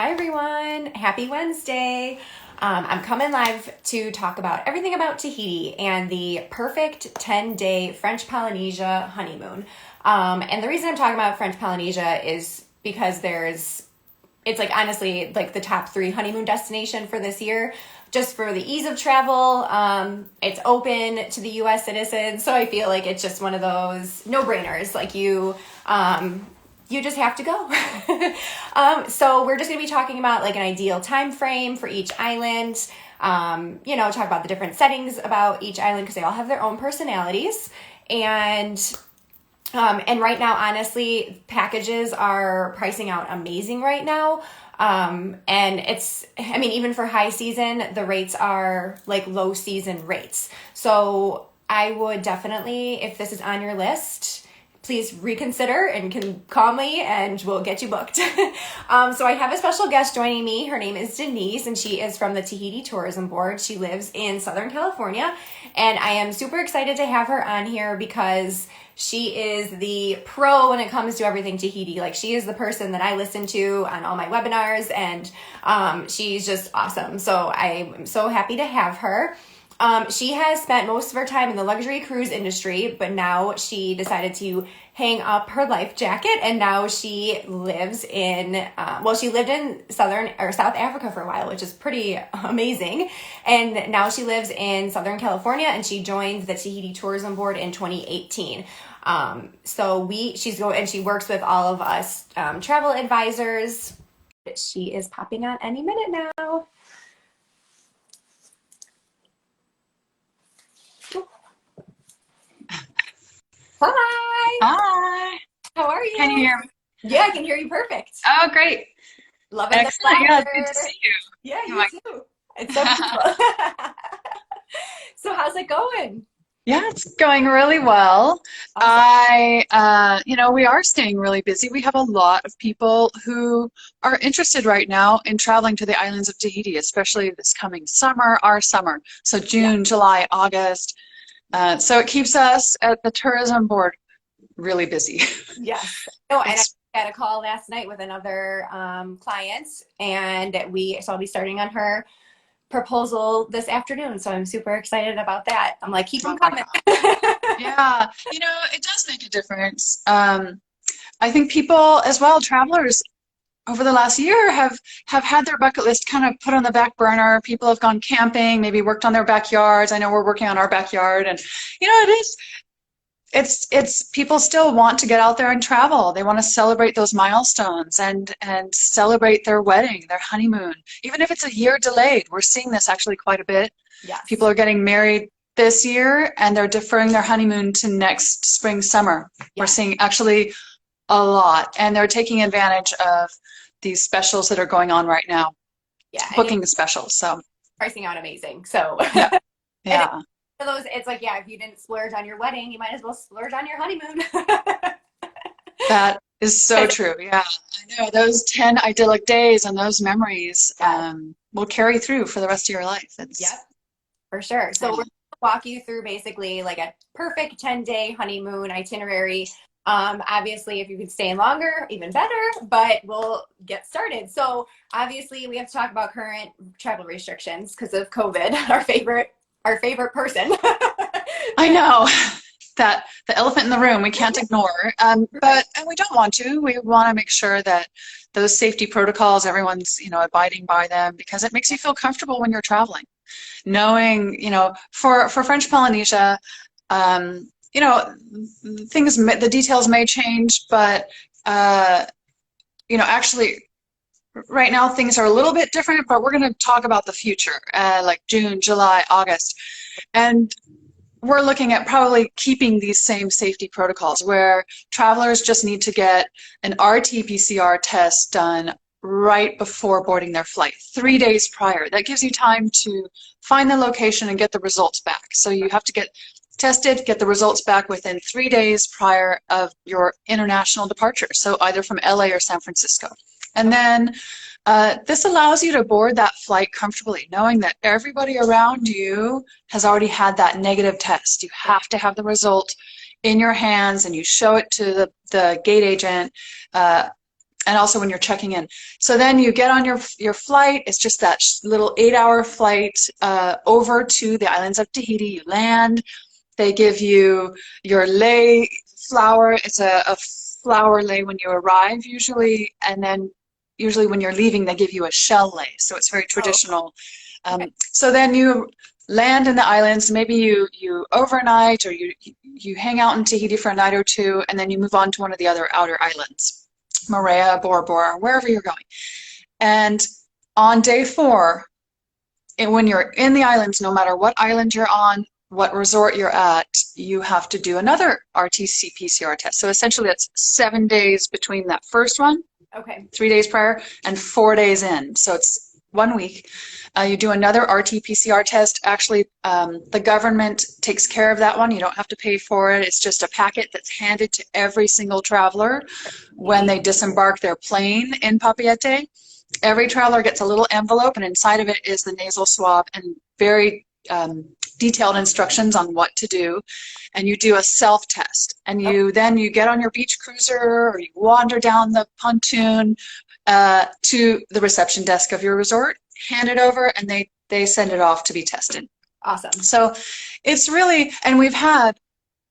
Hi everyone, happy Wednesday. I'm coming live to talk about everything about Tahiti and the perfect 10-day French Polynesia honeymoon. And the reason I'm talking about French Polynesia is because it's like honestly like the top 3 honeymoon destination for this year, just for the ease of travel. It's open to the US citizens, so I feel like it's just one of those no-brainers. Like you just have to go. So we're just going to be talking about like an ideal time frame for each island. Talk about the different settings about each island because they all have their own personalities. And right now, honestly, packages are pricing out amazing right now. Even for high season, the rates are like low season rates. So I would definitely, if this is on your list, please reconsider and can call me and we'll get you booked. So I have a special guest joining me. Her name is Denise and she is from the Tahiti Tourism Board. She lives in Southern California and I am super excited to have her on here because she is the pro when it comes to everything Tahiti. Like she is the person that I listen to on all my webinars and she's just awesome. So I'm so happy to have her. She has spent most of her time in the luxury cruise industry, but now she decided to hang up her life jacket and now she lives in, she lived in South Africa for a while, which is pretty amazing. And now she lives in Southern California and she joined the Tahiti Tourism Board in 2018. She works with all of us, travel advisors. She is popping on any minute now. Hi. Hi. How are you? Can you hear me? Yeah, I can hear you perfect. Oh, great. Loving the Excellent. Yeah, weather. it's good to see you. Yeah, Oh you too. It's so beautiful. So how's it going? Yeah, it's going really well. Awesome. We are staying really busy. We have a lot of people who are interested right now in traveling to the islands of Tahiti, especially this coming summer, our summer. So Yeah. June, July, August. So it keeps us at the tourism board really busy. Yes. Oh, and I It's had a call last night with another client, and I'll be starting on her proposal this afternoon. So I'm super excited about that. I'm like, keep them oh my coming. God. Yeah, it does make a difference. I think people as well, travelers over the last year have had their bucket list kind of put on the back burner. People have gone camping, maybe worked on their backyards. I know we're working on our backyard and it's people still want to get out there and travel. They want to celebrate those milestones and celebrate their wedding, their honeymoon. Even if it's a year delayed, we're seeing this actually quite a bit. People Yes. are getting married this year and they're deferring their honeymoon to next spring, summer. We're Yes. seeing actually a lot, and they're taking advantage of these specials that are going on right now, Yeah. And it's booking the specials. So, pricing out amazing. So, yeah, and it's yeah, one of those, it's like, yeah, if you didn't splurge on your wedding, you might as well splurge on your honeymoon. that is so true. Yeah, I know those 10 idyllic days and those memories Yes. will carry through for the rest of your life. Yep. It's, For sure. I So we're know. going to walk you through basically like a perfect 10-day honeymoon itinerary. Obviously, if you could stay in longer, even better, but we'll get started. So obviously, we have to talk about current travel restrictions because of COVID, our favorite person. I know that the elephant in the room we can't ignore, Right. and we don't want to. We want to make sure that those safety protocols, everyone's abiding by them because it makes you feel comfortable when you're traveling. Knowing, for French Polynesia, the details may change, but actually, right now things are a little bit different. But we're going to talk about the future, like June, July, August, and we're looking at probably keeping these same safety protocols where travelers just need to get an RT-PCR test done right before boarding their flight, 3 days prior. That gives you time to find the location and get the results back. So you have to get tested, get the results back within 3 days prior of your international departure. So either from LA or San Francisco. And then this allows you to board that flight comfortably, knowing that everybody around you has already had that negative test. You have to have the result in your hands and you show it to the gate agent and also when you're checking in. So then you get on your flight. It's just that little 8-hour flight over to the islands of Tahiti. You land. They give you your lei flower. It's a flower lei when you arrive usually, and then usually when you're leaving, they give you a shell lei. So it's very traditional. Okay. So then you land in the islands. Maybe you overnight, or you hang out in Tahiti for a night or two, and then you move on to one of the other outer islands, Moorea, Bora Bora, wherever you're going. And on day 4, when you're in the islands, no matter what island you're on, what resort you're at, you have to do another RT-PCR test. So essentially, that's 7 days between that first one, Okay. 3 days prior, and 4 days in. So it's 1 week. You do another RT-PCR test. Actually, the government takes care of that one. You don't have to pay for it. It's just a packet that's handed to every single traveler when they disembark their plane in Papeete. Every traveler gets a little envelope, and inside of it is the nasal swab and very detailed instructions on what to do. And you do a self-test. And then you get on your beach cruiser, or you wander down the pontoon to the reception desk of your resort, hand it over, and they send it off to be tested. Awesome. So it's really, and we've had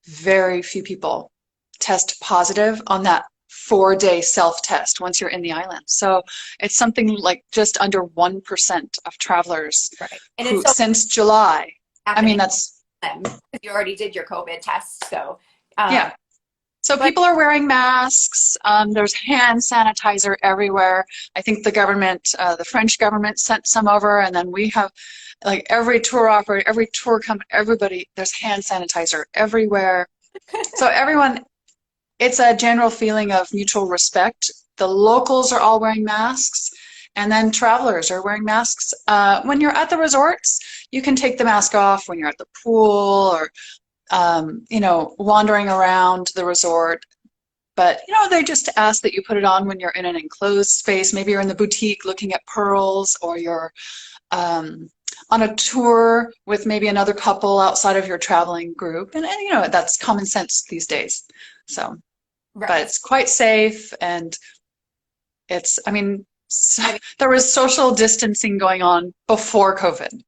very few people test positive on that 4-day self-test once you're in the island. So it's something like just under 1% of travelers And who, it's so since July. I mean, that's, you already did your COVID test, so yeah. So people are wearing masks. There's hand sanitizer everywhere. I think the government, the French government sent some over, and then we have, like, every tour operator, every tour company, everybody, there's hand sanitizer everywhere. So everyone, it's a general feeling of mutual respect. The locals are all wearing masks, and then travelers are wearing masks. When you're at the resorts, you can take the mask off when you're at the pool, or wandering around the resort. But, they just ask that you put it on when you're in an enclosed space. Maybe you're in the boutique looking at pearls, or you're on a tour with maybe another couple outside of your traveling group. And that's common sense these days. So, but it's quite safe. And there was social distancing going on before COVID.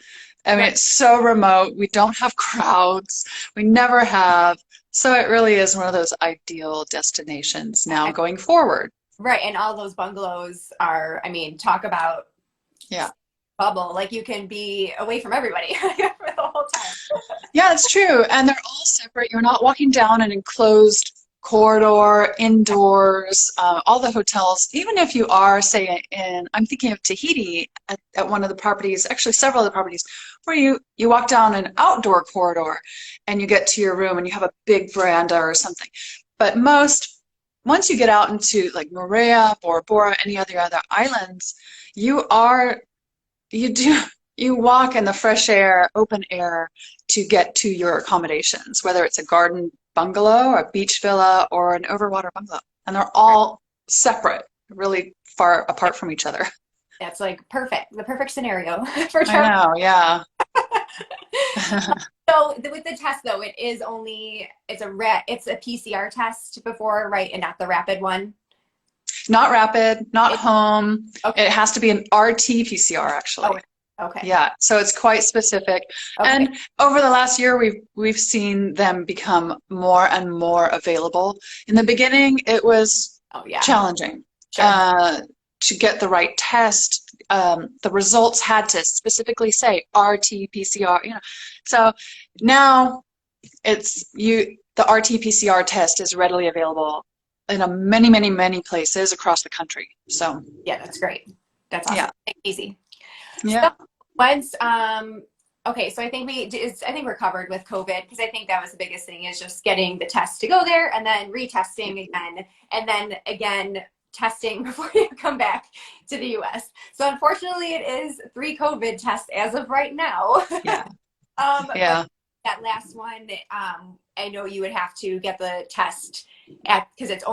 I mean, it's so remote. We don't have crowds. We never have. So it really is one of those ideal destinations now going forward. Right. And all those bungalows are, talk about bubble. Like, you can be away from everybody for the whole time. Yeah, it's true. And they're all separate. You're not walking down an enclosed corridor, indoors. All the hotels, even if you are, say, I'm thinking of Tahiti at one of the properties, actually several of the properties, where you walk down an outdoor corridor and you get to your room and you have a big veranda or something. But once you get out into, like, Moorea, Bora Bora, any other islands, you walk in the fresh air, open air, to get to your accommodations, whether it's a garden bungalow, a beach villa, or an overwater bungalow. And they're all separate, really far apart from each other. That's the perfect scenario for travel. I know, yeah. So with the test, though, it's a PCR test before, right? And not the rapid one? Not rapid, not home. Okay. It has to be an RT-PCR, actually. Oh, okay. Yeah, so it's quite specific. Okay. And over the last year, we've seen them become more and more available. In the beginning, it was challenging to get the right test. The results had to specifically say RT-PCR. So now the RT-PCR test is readily available in many, many, many places across the country. So yeah, that's great. That's awesome. Yeah. Easy. Yeah. So once, okay, so I think we're covered with COVID, because I think that was the biggest thing, is just getting the test to go there, and then retesting again, and then again testing before you come back to the U.S. So unfortunately, it is 3 COVID tests as of right now. Yeah. Yeah. That last one, I know you would have to get the test because it's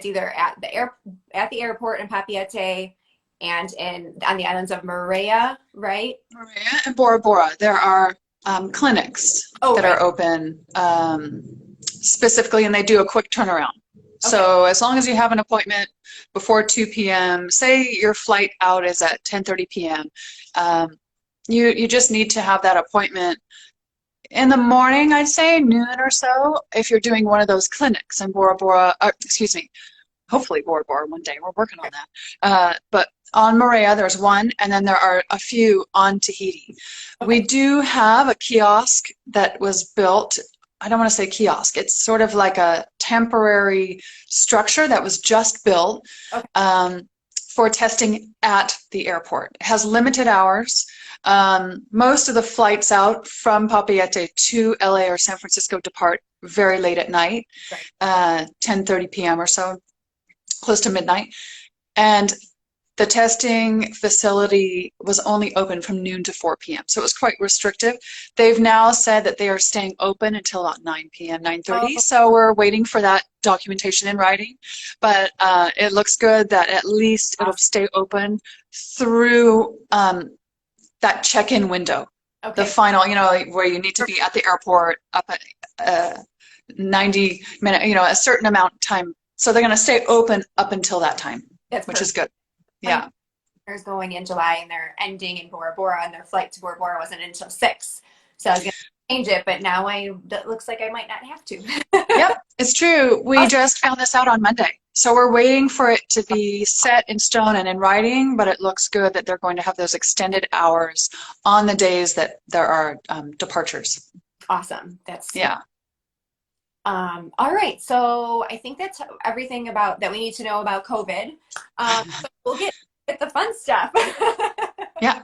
either at the airport in Papeete and on the islands of Moorea, right? Moorea and Bora Bora. There are clinics that are open specifically, and they do a quick turnaround. Okay. So as long as you have an appointment before 2 p.m., say your flight out is at 10:30 p.m., um, you just need to have that appointment in the morning, I'd say noon or so, if you're doing one of those clinics in Bora Bora, excuse me, hopefully Bora Bora one day. We're working on that. But on Moorea, there's one, and then there are a few on Tahiti. We Okay. do have a kiosk that was built. I don't want to say kiosk. It's sort of like a temporary structure that was just built Okay. for testing at the airport. It has limited hours. Most of the flights out from Papeete to LA or San Francisco depart very late at night, Right. 10:30 p.m. or so, close to midnight. And the testing facility was only open from noon to 4 p.m. So it was quite restrictive. They've now said that they are staying open until about 9 p.m., 9:30. Oh, So we're waiting for that documentation in writing. But it looks good that at least it'll awesome. stay open through that check-in window. The Okay. final, where you need to be at the airport up at 90 minute, a certain amount of time. So they're going to stay open up until that time, That's which is perfect. good. My Yeah. partner's going in July and they're ending in Bora Bora, and their flight to Bora Bora wasn't until 6. So I was going to change it, but now that looks like I might not have to. Yep, it's true. We Awesome. just found this out on Monday. So we're waiting for it to be set in stone and in writing, but it looks good that they're going to have those extended hours on the days that there are departures. Awesome. That's super. Yeah. All right. So I think that's everything about that we need to know about COVID. So we'll get at the fun stuff. Yeah.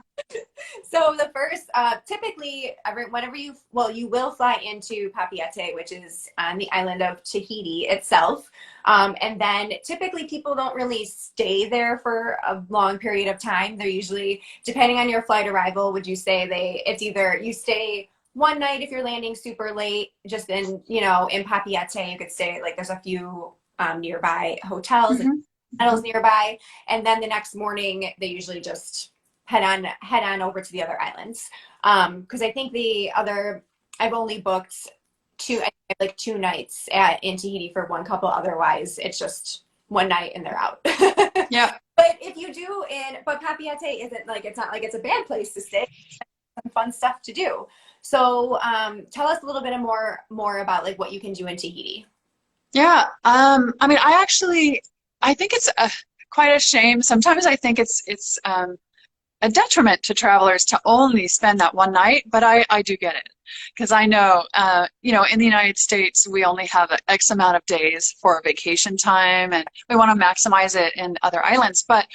So the first, typically, whenever you will fly into Papeete, which is on the island of Tahiti itself. And then typically people don't really stay there for a long period of time. They're usually, depending on your flight arrival, would you say it's either you stay one night if you're landing super late, just in Papeete, you could stay, like there's a few nearby hotels and Hmm. hotels nearby. And then the next morning, they usually just head on over to the other islands. Because I think I've only booked like 2 nights in Tahiti for one couple. Otherwise, it's just one night and they're out. Yeah. But if you do but Papeete isn't like, it's not like it's a bad place to stay. Some fun stuff to do. So tell us a little bit more about like what you can do in Tahiti. Yeah. I mean, I think it's quite a shame. Sometimes I think it's a detriment to travelers to only spend that one night, but I do get it because I know, in the United States, we only have X amount of days for vacation time and we want to maximize it in other islands. But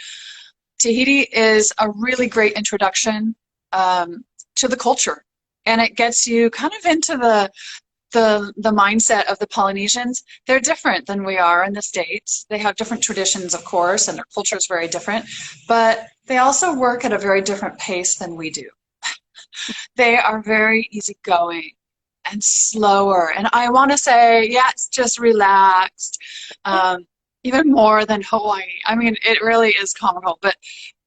Tahiti is a really great introduction to the culture, and it gets you kind of into the mindset of the Polynesians. They're different than we are in the States. They have different traditions, of course, and their culture is very different, but they also work at a very different pace than we do. They are very easygoing and slower. And I want to say, yeah, it's just relaxed, even more than Hawaii. I mean, it really is comical, but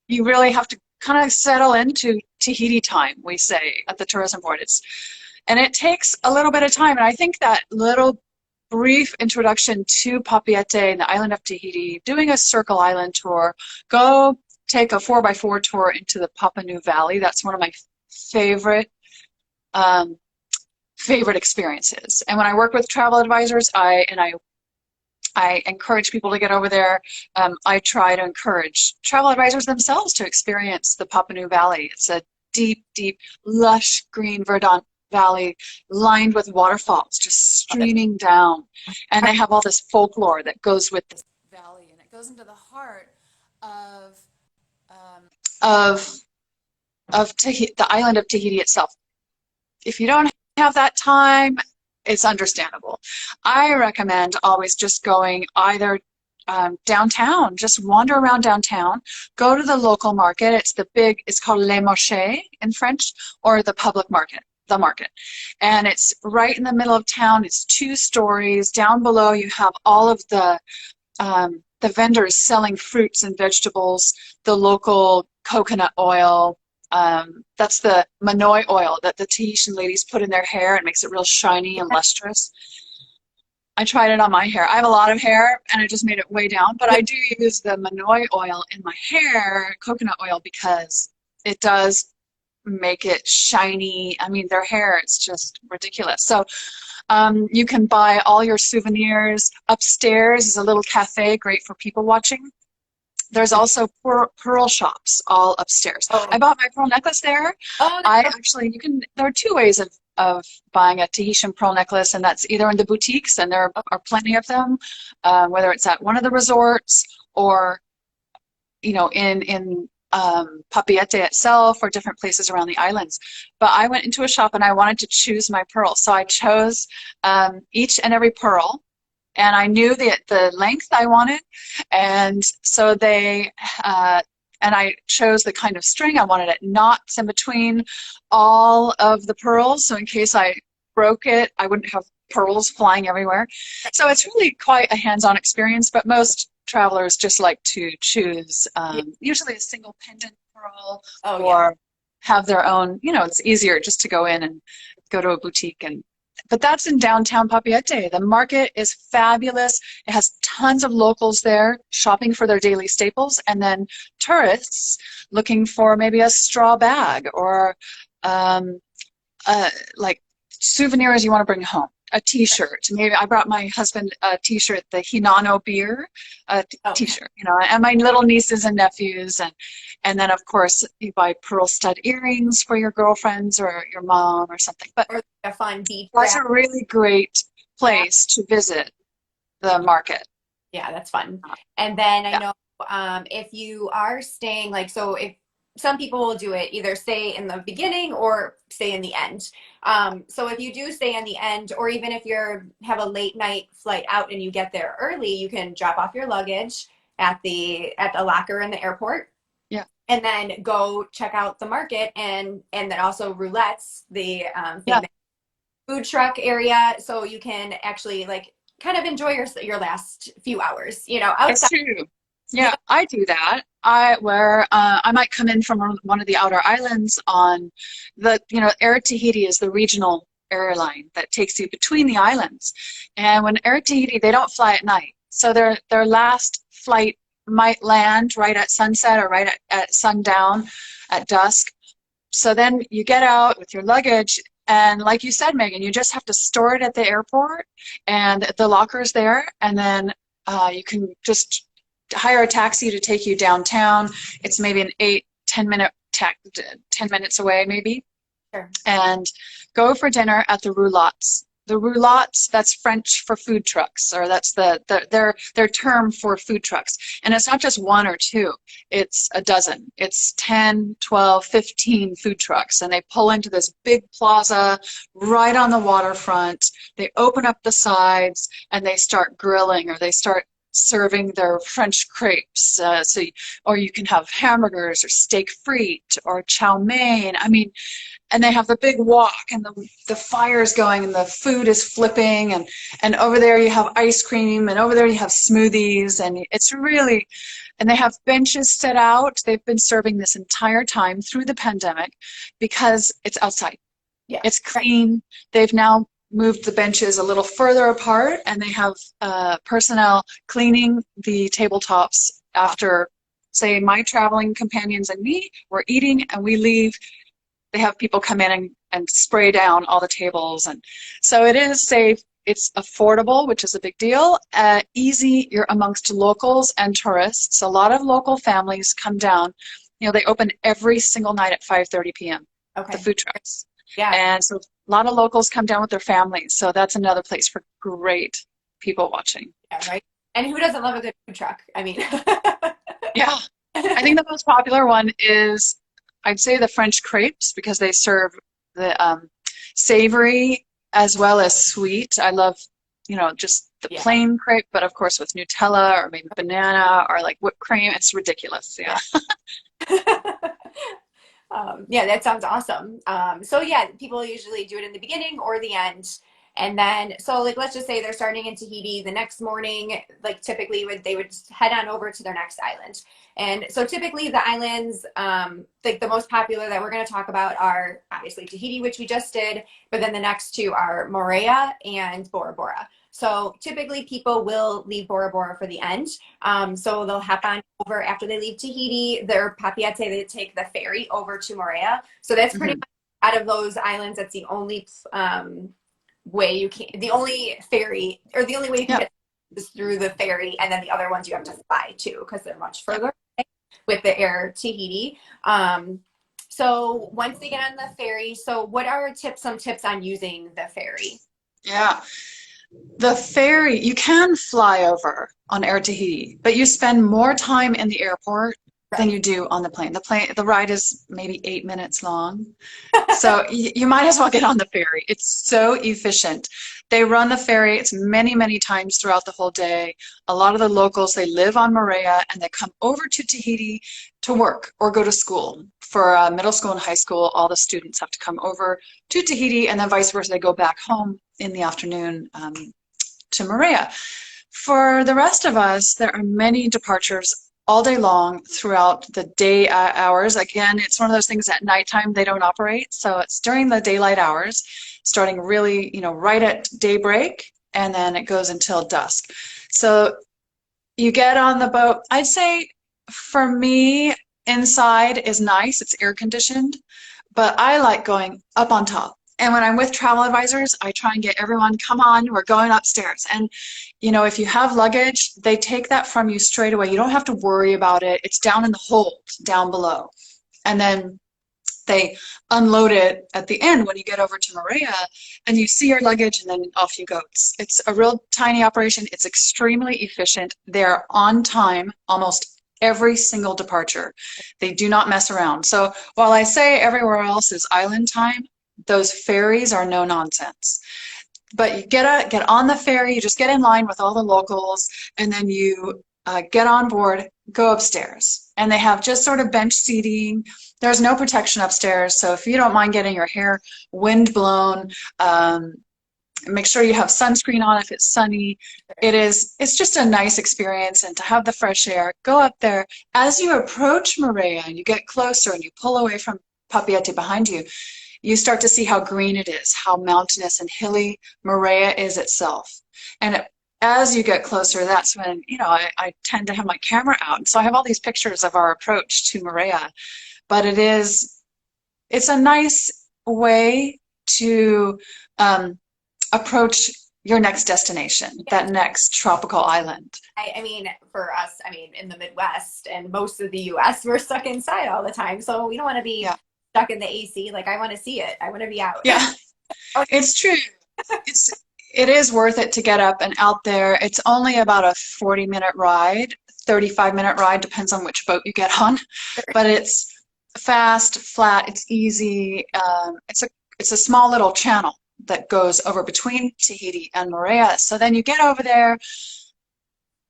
you really have to kind of settle into Tahiti time, we say at the tourism board. And it takes a little bit of time. And I think that little brief introduction to Papeete and the island of Tahiti, doing a Circle Island tour, go take a 4x4 tour into the Papa Nui Valley. That's one of my favorite favorite experiences. And when I work with travel advisors, I encourage people to get over there. I try to encourage travel advisors themselves to experience the Papa Nui Valley. It's a deep, deep, lush, green, verdant valley lined with waterfalls just streaming down. And they have all this folklore that goes with this valley, and it goes into the heart of of Tahiti, the island of Tahiti itself. If you don't have that time, it's understandable. I recommend always just going either downtown, just wander around downtown, go to the local market. It's called Le Marché in French, or the public market, the market. And it's right in the middle of town. It's 2 stories. Down below, you have all of the vendors selling fruits and vegetables, the local coconut oil. That's the manoi oil that the Tahitian ladies put in their hair and makes it real shiny and lustrous. I tried it on my hair. I have a lot of hair and I just made it way down, but I do use the Manoi oil in my hair, coconut oil, because it does make it shiny. I mean, their hair, it's just ridiculous. So you can buy all your souvenirs. Upstairs is a little cafe, great for people watching. There's also pearl shops all upstairs. Oh, I bought my pearl necklace there. oh, I actually, there are two ways of buying a Tahitian pearl necklace, and that's either in the boutiques, and there are plenty of them, whether it's at one of the resorts or, in Papeete itself or different places around the islands. But I went into a shop and I wanted to choose my pearls. So I chose each and every pearl, and I knew the length I wanted. And so and I chose the kind of string. I wanted it knots in between all of the pearls. So in case I broke it, I wouldn't have pearls flying everywhere. So it's really quite a hands-on experience, but most travelers just like to choose usually a single pendant pearl or have their own, it's easier just to go in and go to a boutique. But that's in downtown Papeete. The market is fabulous. It has tons of locals there shopping for their daily staples, and then tourists looking for maybe a straw bag or like souvenirs you want to bring home. A t-shirt. Maybe I brought my husband a t-shirt, the Hinano beer t-shirt, and my little nieces and nephews, and then of course you buy pearl stud earrings for your girlfriends or your mom or something. But or a fun beach. that's a really great place to visit the market. Yeah, that's fun. And then I know if you are staying, like, so if some people will do it, either stay in the beginning or stay in the end. So if you do stay in the end, or even if you have a late night flight out and you get there early, you can drop off your luggage at the locker in the airport. Yeah. And then go check out the market and then also roulettes, the food truck area, so you can actually like kind of enjoy your last few hours, outside. It's true. Yeah, I do that. I might come in from one of the outer islands on Air Tahiti is the regional airline that takes you between the islands. And when Air Tahiti, they don't fly at night. So their last flight might land right at sunset or right at sundown, at dusk. So then you get out with your luggage, and like you said, Megan, you just have to store it at the airport, and the locker's there, and then you can just hire a taxi to take you downtown. It's maybe an 10 minutes away, maybe. Sure. And go for dinner at the roulottes. The roulottes, that's French for food trucks, or that's their term for food trucks. And it's not just one or two, it's a dozen. It's 10, 12, 15 food trucks. And they pull into this big plaza right on the waterfront. They open up the sides and they start grilling, or they start serving their French crepes, or you can have hamburgers or steak frite or chow mein. I mean, and they have the big wok and the fire's going and the food is flipping, and over there you have ice cream, and over there you have smoothies, and it's really, and they have benches set out. They've been serving this entire time through the pandemic because it's outside. Yeah. It's clean. They've now moved the benches a little further apart, and they have personnel cleaning the tabletops after, say, my traveling companions and me, we're eating and we leave. They have people come in and spray down all the tables. And so it is safe. It's affordable, which is a big deal. Easy, you're amongst locals and tourists. A lot of local families come down. They open every single night at 5:30 p.m., the food trucks. Yeah. And so a lot of locals come down with their families. So that's another place for great people watching. Yeah, right. And who doesn't love a good food truck? I mean. Yeah. I think the most popular one is, I'd say, the French crepes, because they serve the savory as well as sweet. I love, just the plain crepe, but of course with Nutella or maybe banana or like whipped cream. It's ridiculous. Yeah. Yeah, that sounds awesome. So yeah, people usually do it in the beginning or the end. And then, so like, let's just say they're starting in Tahiti the next morning, like typically they would head on over to their next island. And so typically the islands, like the most popular that we're going to talk about are obviously Tahiti, which we just did, but then the next two are Moorea and Bora Bora. So typically people will leave Bora Bora for the end. So they'll hop on over after they leave Tahiti. Their Papiate, they take the ferry over to Moorea. So that's pretty Hmm. much out of those islands, that's the only way you can, the only ferry, or the only way you can Yep. get is through the ferry, and then the other ones you have to fly too because they're much Yep. further with the air Tahiti. So once they get on the ferry, so what are some tips on using the ferry? Yeah. The ferry, you can fly over on Air Tahiti, but you spend more time in the airport than Right. you do on the plane. The ride is maybe 8 minutes long. So you might as well get on the ferry. It's so efficient. They run the ferry. It's many, many times throughout the whole day. A lot of the locals, they live on Moorea and they come over to Tahiti to work or go to school. For middle school and high school, all the students have to come over to Tahiti and then vice versa. They go back home in the afternoon to Moorea. For the rest of us, there are many departures all day long throughout the day hours. Again, it's one of those things at nighttime they don't operate. So it's during the daylight hours, starting really, right at daybreak, and then it goes until dusk. So you get on the boat. I'd say for me, inside is nice. It's air conditioned, but I like going up on top. And when I'm with travel advisors, I try and get everyone, come on, we're going upstairs. And, if you have luggage, they take that from you straight away. You don't have to worry about it. It's down in the hold down below. And then they unload it at the end when you get over to Moorea and you see your luggage and then off you go. It's a real tiny operation. It's extremely efficient. They're on time almost every single departure. They do not mess around. So while I say everywhere else is island time, those ferries are no nonsense. But you get on the ferry, you just get in line with all the locals, and then you get on board, go upstairs. And they have just sort of bench seating. There's no protection upstairs, so if you don't mind getting your hair wind blown, make sure you have sunscreen on if it's sunny. It's just a nice experience, and to have the fresh air, go up there. As you approach Moorea and you get closer and you pull away from Papiete behind you, you start to see how green it is, how mountainous and hilly Moorea is itself. And as you get closer, that's when, I tend to have my camera out. And so I have all these pictures of our approach to Moorea. But it's a nice way to approach your next destination, Yeah. that next tropical island. I mean, for us, I mean, in the Midwest and most of the US, we're stuck inside all the time. So we don't want to be Yeah. stuck in the AC. Like, I want to see it. I want to be out. Yeah, it's true. It is worth it to get up and out there. It's only about a 40-minute ride, 35-minute ride, depends on which boat you get on. But it's fast, flat, it's easy. It's a small little channel that goes over between Tahiti and Moorea. So then you get over there,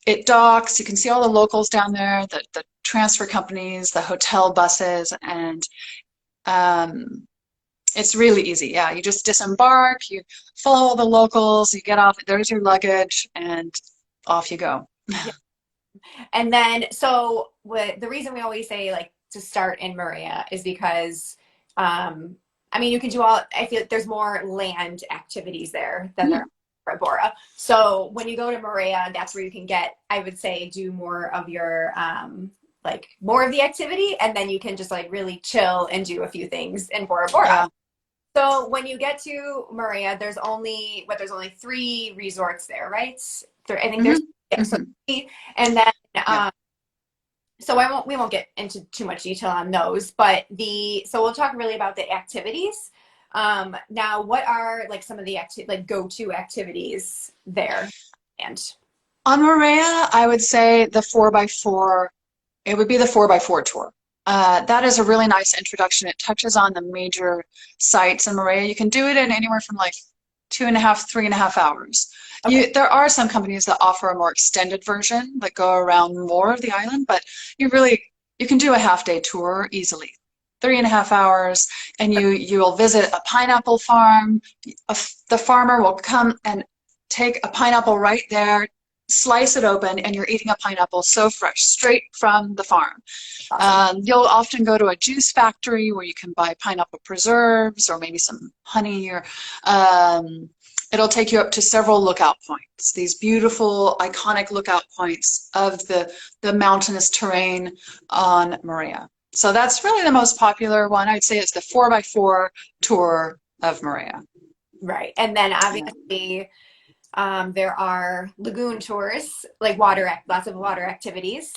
it docks, you can see all the locals down there, the transfer companies, the hotel buses, and it's really easy. Yeah, you just disembark, you follow the locals, you get off, there's your luggage, and off you go. Yeah. And then, so the reason we always say like to start in Moorea is because, I mean, you can do all, I feel like there's more land activities there than there are Bora Bora. So when you go to Moorea, that's where you can get, I would say, do more of your, like more of the activity, and then you can just like really chill and do a few things in Bora Bora. Yeah. So when you get to Moorea, there's only 3 resorts there, right? I think there's Mm-hmm. so Mm-hmm. 3, and then Yeah. so we won't get into too much detail on those, but so we'll talk really about the activities. Now, what are like some of the go-to activities there? And On Moorea, I would say the 4x4, it would be the 4x4 tour. That is a really nice introduction. It touches on the major sites in Moorea. You can do it in anywhere from like 2.5, 3.5 hours. okay, There are some companies that offer a more extended version that go around more of the island, but you can do a half-day tour easily. 3.5 hours, and you'll visit a pineapple farm. The farmer will come and take a pineapple right there, slice it open, and you're eating a pineapple so fresh, straight from the farm. awesome. You'll often go to a juice factory where you can buy pineapple preserves or maybe some honey or It'll take you up to several lookout points, these beautiful, iconic lookout points of the mountainous terrain on Moorea. So that's really the most popular one. I'd say it's the 4x4 tour of Moorea. Right. And then Yeah. obviously there are lagoon tours, like lots of water activities.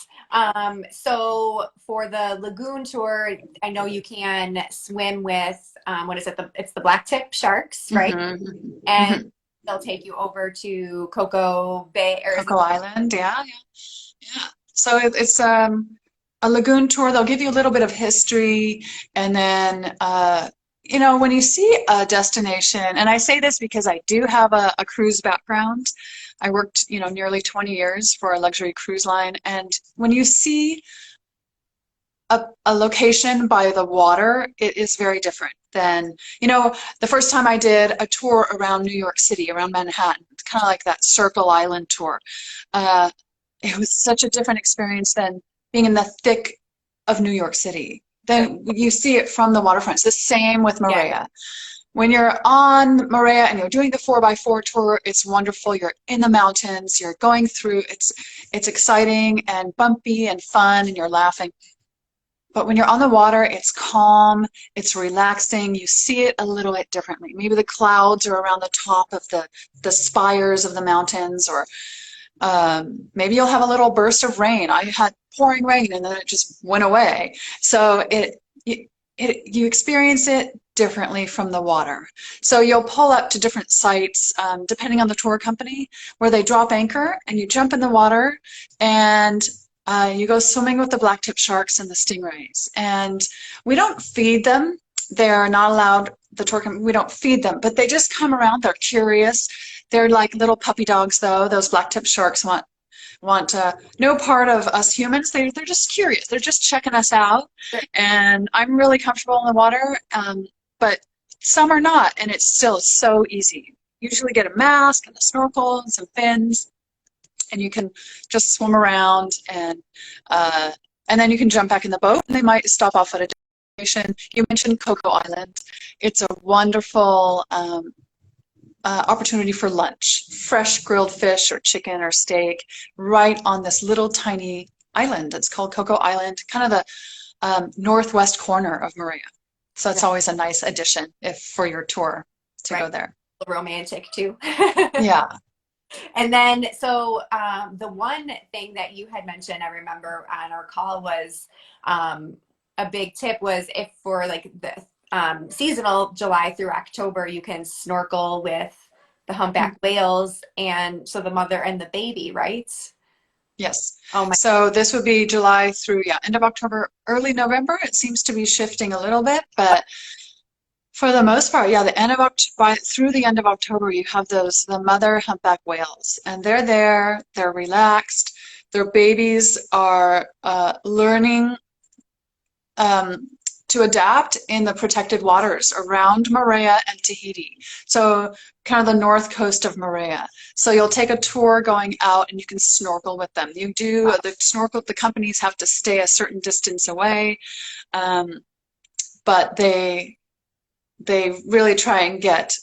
So for the lagoon tour, I know you can swim with what is it? It's the black tip sharks, right? hmm And hmm they'll take you over to Cocoa Bay, or is it? Coco Island, yeah, yeah. So it's a lagoon tour. They'll give you a little bit of history, and then when you see a destination, and I say this because I do have a cruise background. I worked, nearly 20 years for a luxury cruise line, and when you see a location by the water, it is very different than, the first time I did a tour around New York City, around Manhattan. It's kind of like that Circle Island tour. Uh, it was such a different experience than being in the thick of New York City. Then you see it from the waterfront. It's the same with Yeah, Moorea. When you're on Moorea and you're doing the 4x4 tour, it's wonderful. You're in the mountains, you're going through, it's exciting and bumpy and fun, and you're laughing. But when you're on the water, it's calm, it's relaxing. You see it a little bit differently. Maybe the clouds are around the top of the spires of the mountains, or maybe you'll have a little burst of rain. I had pouring rain and then it just went away. So you experience it differently from the water. So you'll pull up to different sites, depending on the tour company, where they drop anchor and you jump in the water and you go swimming with the blacktip sharks and the stingrays. And we don't feed them. They're not allowed, the tour company, we don't feed them, but they just come around. They're curious. They're like little puppy dogs, though. Those blacktip sharks want no part of us humans. They're just curious. They're just checking us out. And I'm really comfortable in the water, but some are not, and it's still so easy. Usually get a mask and a snorkel and some fins, and you can just swim around, and then you can jump back in the boat, and they might stop off at a destination. You mentioned Coco Island. It's a wonderful opportunity for lunch. Fresh grilled fish or chicken or steak right on this little tiny island. It's called Coco Island, kind of the northwest corner of Moorea. So it's always a nice addition for your tour to go there. Romantic too. Yeah. And then, so the one thing that you had mentioned, I remember on our call, was a big tip was if for like the seasonal July through October, you can snorkel with the humpback whales, and so the mother and the baby, right? Yes. Oh my. So this would be July through, end of October, early November. It seems to be shifting a little bit, but for the most part, the end of October through the end of October, you have the mother humpback whales, and they're there, they're relaxed. Their babies are learning to adapt in the protected waters around Moorea and Tahiti. So kind of the north coast of Moorea. So you'll take a tour going out and you can snorkel with them. You do the companies have to stay a certain distance away, but they really try and get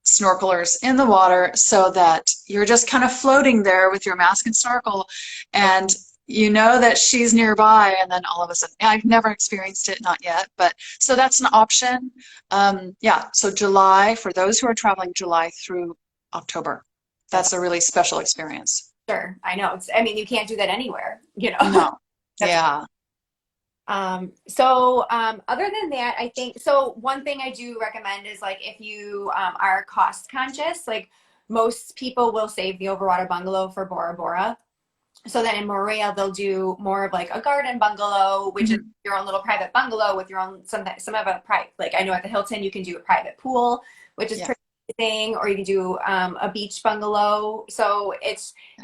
snorkelers in the water so that you're just kind of floating there with your mask and snorkel, and you know that she's nearby, and then all of a sudden, I've never experienced it, not yet, but so that's an option. So July, for those who are traveling July through October, that's a really special experience. Sure, I know. I mean, you can't do that anywhere, No. Yeah. Other than that, I think, so one thing I do recommend is like if you are cost conscious, like most people will save the overwater bungalow for Bora Bora. So then in Moorea, they'll do more of like a garden bungalow, which is your own little private bungalow with your own, some of a private, like I know at the Hilton, you can do a private pool, which is pretty amazing, or you can do a beach bungalow. So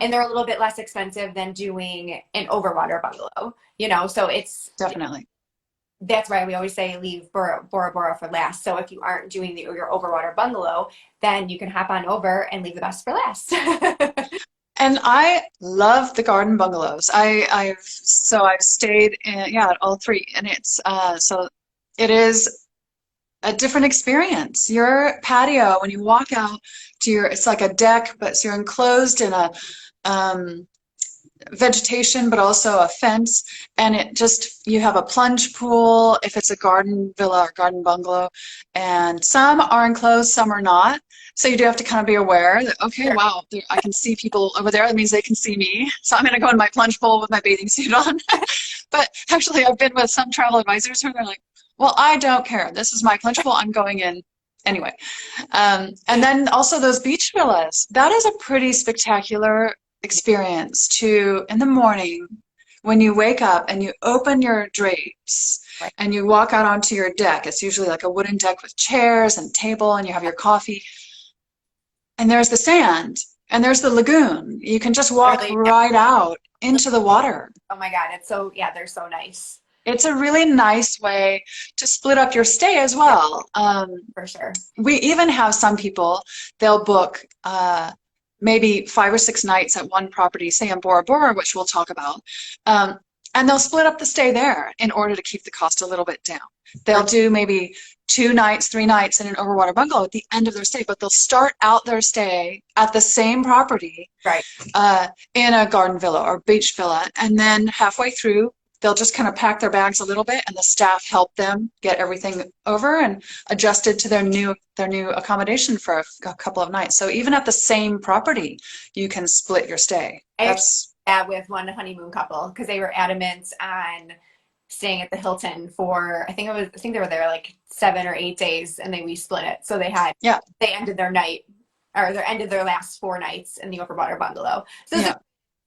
and they're a little bit less expensive than doing an overwater bungalow, so it's Definitely. That's why we always say leave Bora Bora for last. So if you aren't doing your overwater bungalow, then you can hop on over and leave the best for last. And I love the garden bungalows. I've stayed in at all three, and it's so it is a different experience. Your patio, when you walk out to it's like a deck, but so you're enclosed in a um, vegetation, but also a fence. And you have a plunge pool if it's a garden villa or garden bungalow. And some are enclosed, some are not. So you do have to kind of be aware that, okay, Sure. wow, I can see people over there. That means they can see me. So I'm going to go in my plunge pool with my bathing suit on. But actually, I've been with some travel advisors who are like, well, I don't care. This is my plunge pool. I'm going in anyway. And then also those beach villas. That is a pretty spectacular experience to, in the morning, when you wake up and you open your drapes Right. and you walk out onto your deck. It's usually like a wooden deck with chairs and table, and you have your coffee. And there's the sand and there's the lagoon. You can just walk Literally. right out into the water. Oh my God. It's so, yeah, they're so nice. It's a really nice way to split up your stay as Yeah, well. for sure. We even have some people, they'll book maybe 5 or 6 nights at one property, say in Bora Bora, which we'll talk about, and they'll split up the stay there in order to keep the cost a little bit down. They'll do maybe 2 nights, 3 nights in an overwater bungalow at the end of their stay, but they'll start out their stay at the same property Right. in a garden villa or beach villa, and then halfway through, they'll just kind of pack their bags a little bit, and the staff help them get everything over and adjusted to their new accommodation for a couple of nights. So even at the same property, you can split your stay. I actually That's did that with one honeymoon couple because they were adamant on staying at the Hilton for I think they were there like 7 or 8 days, and we split it. So yeah, they ended their night, or they ended their last 4 nights in the overwater bungalow. So yeah.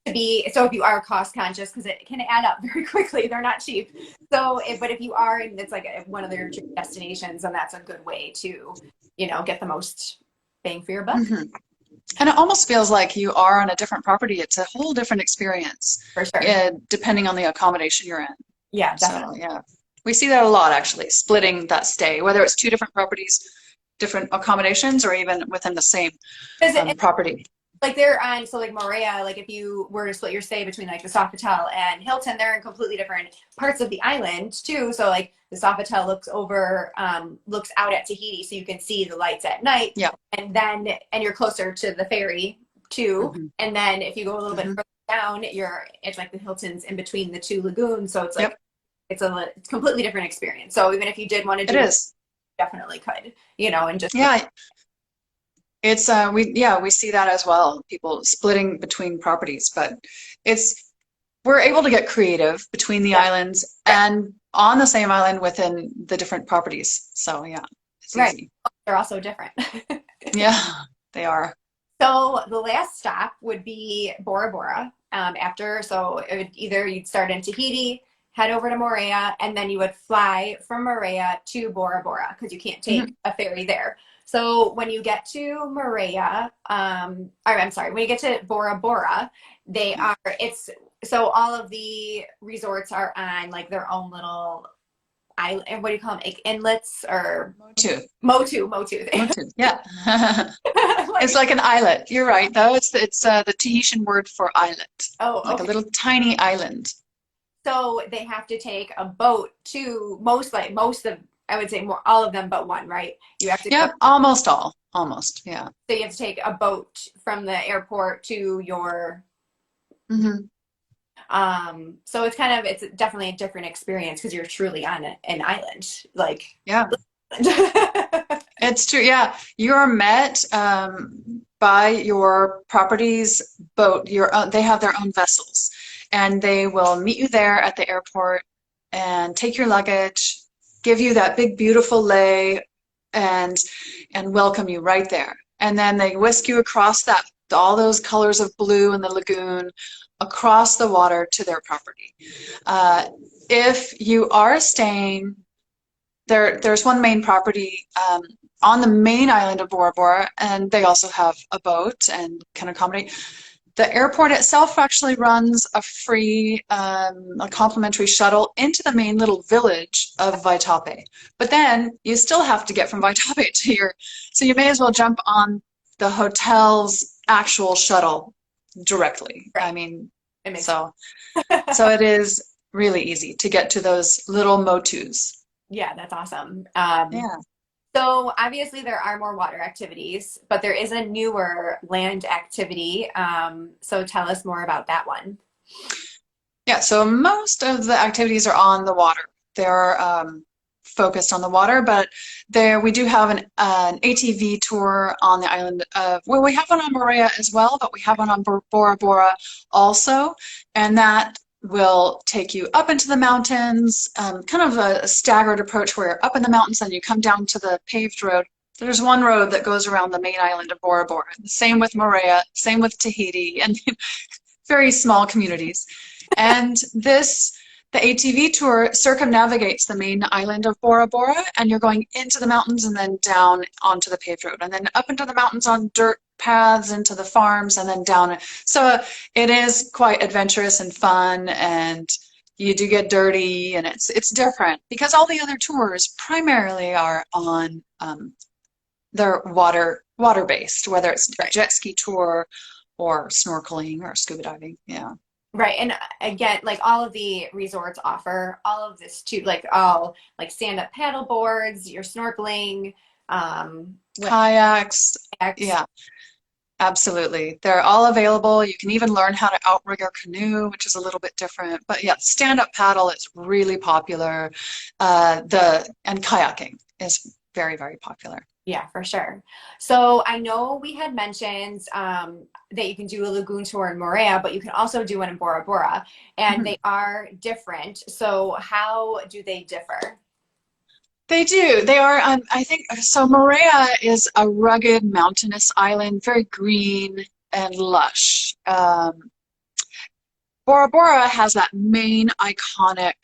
if you are cost conscious, because it can add up very quickly, they're not cheap. So but if you are, and it's like one of their dream destinations, then that's a good way to get the most bang for your buck. hmm And it almost feels like you are on a different property. It's a whole different experience, For sure. depending on the accommodation you're in. Yeah, So definitely. yeah, we see that a lot actually, splitting that stay, whether it's two different properties, different accommodations, or even within the same Because property. like they're on, so like Moorea, like if you were to split your stay between like the Sofitel and Hilton, they're in completely different parts of the island too. So like the Sofitel looks out at Tahiti, so you can see the lights at night. Yeah. And you're closer to the ferry too. hmm And then if you go a little bit hmm further down, it's like the Hilton's in between the two lagoons. So it's like Yep, it's a completely different experience. So even if you did want to it do it, is. definitely could, and just Yeah, it's we see that as well, people splitting between properties, but it's we're able to get creative between the yeah, islands right, and on the same island within the different properties. So yeah, it's right. easy. They're also different. Yeah, they are. So the last stop would be Bora Bora. So you'd start in Tahiti, head over to Moorea, and then you would fly from Moorea to Bora Bora because you can't take Mhm. a ferry there. So when you get to Moorea, or I'm sorry, when you get to Bora Bora, all of the resorts are on like their own little island. What do you call them? Like inlets or Motu. motu, Motu. Yeah. like, It's like an islet. You're right, though. It's the Tahitian word for islet, oh, like a okay. little tiny island. So they have to take a boat to I would say more all of them but one, right? You have to go, Yep, almost all. Almost, yeah. so you have to take a boat from the airport to your hmm so it's definitely a different experience because you're truly on an island. Like Yeah, it's true. Yeah, you're met by your property's boat. They have their own vessels, and they will meet you there at the airport and take your luggage, give you that big, beautiful lei, and welcome you right there. And then they whisk you across all those colors of blue in the lagoon, across the water to their property. If you are staying there's one main property on the main island of Bora Bora, and they also have a boat and can accommodate. The airport itself actually runs a complimentary shuttle into the main little village of Vaitape. But then you still have to get from Vaitape so you may as well jump on the hotel's actual shuttle directly. I right. mean, It makes so it is really easy to get to those little motus. Yeah, that's awesome. Yeah. So obviously there are more water activities, but there is a newer land activity. So tell us more about that one. Yeah, so most of the activities are on the water. They're focused on the water, but there we do have an ATV tour on the island of, well, we have one on Moorea as well, but we have one on Bora Bora also, and that will take you up into the mountains, kind of a staggered approach where you're up in the mountains and you come down to the paved road. There's one road that goes around the main island of Bora Bora. Same with Moorea, same with Tahiti, and very small communities. And the ATV tour circumnavigates the main island of Bora Bora, and you're going into the mountains and then down onto the paved road, and then up into the mountains on dirt paths into the farms, and then down. So it is quite adventurous and fun, and you do get dirty, and it's different because all the other tours primarily are on they're water based, whether it's a jet ski tour or snorkeling or scuba diving. Yeah. Right. And again, like all of the resorts offer all of this too, like all like stand-up paddle boards, your snorkeling, Kayaks. X. Yeah, absolutely. They're all available. You can even learn how to outrigger a canoe, which is a little bit different. But yeah, stand-up paddle is really popular. And kayaking is very, very popular. Yeah, for sure. So I know we had mentioned that you can do a lagoon tour in Moorea, but you can also do one in Bora Bora, and Mhm. they are different. So how do they differ? They do. They are, I think, so Moorea is a rugged mountainous island, very green and lush. Bora Bora has that main iconic,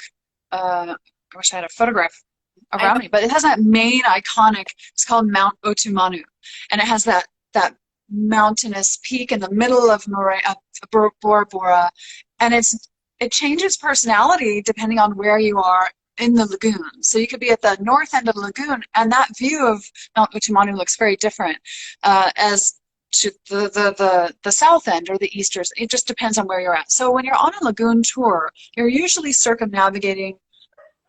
I wish I had a photograph I know. around me, but it has that main iconic, it's called Mount Otumanu. And it has that mountainous peak in the middle of Bora Bora. And it changes personality depending on where you are in the lagoon. So you could be at the north end of the lagoon, and that view of Mount Utumanu looks very different as to the south end or the easters. It just depends on where you're at. So when you're on a lagoon tour, you're usually circumnavigating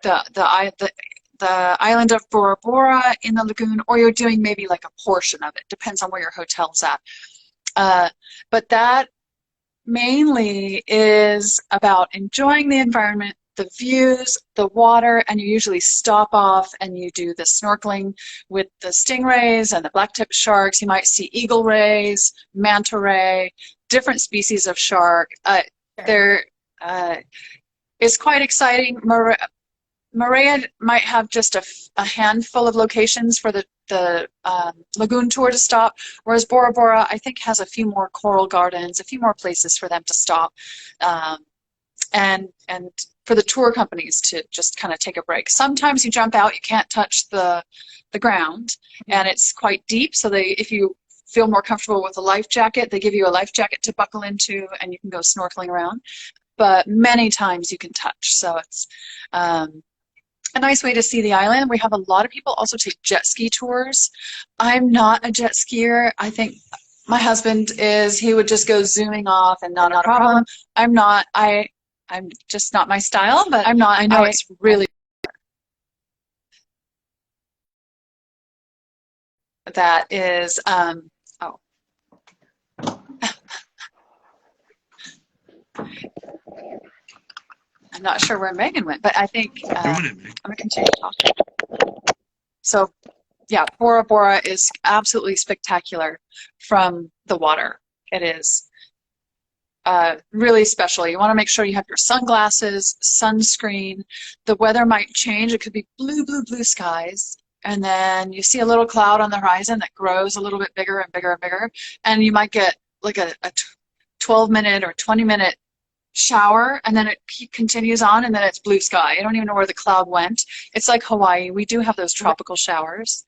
the island of Bora Bora in the lagoon, or you're doing maybe like a portion of it. Depends on where your hotel's at. But that mainly is about enjoying the environment, the views, the water, and you usually stop off and you do the snorkeling with the stingrays and the black-tip sharks. You might see eagle rays, manta ray, different species of shark. Sure. There is quite exciting. Moorea might have just a handful of locations for the lagoon tour to stop, whereas Bora Bora, I think, has a few more coral gardens, a few more places for them to stop, and for the tour companies to just kind of take a break. Sometimes you jump out, you can't touch the ground, and it's quite deep, so if you feel more comfortable with a life jacket, they give you a life jacket to buckle into, and you can go snorkeling around. But many times you can touch, so it's a nice way to see the island. We have a lot of people also take jet ski tours. I'm not a jet skier. I think my husband is. He would just go zooming off and not a problem. I'm not. I'm just not my style, but I'm not. I know it's really that is oh. I'm not sure where Megan went, but I think I'm gonna continue talking. So yeah, Bora Bora is absolutely spectacular from the water. It is really special. You want to make sure you have your sunglasses, sunscreen. The weather might change. It could be blue, blue, blue skies. And then you see a little cloud on the horizon that grows a little bit bigger and bigger and bigger. And you might get like a 12-minute or 20-minute shower, and then it continues on, and then it's blue sky. I don't even know where the cloud went. It's like Hawaii. We do have those tropical showers.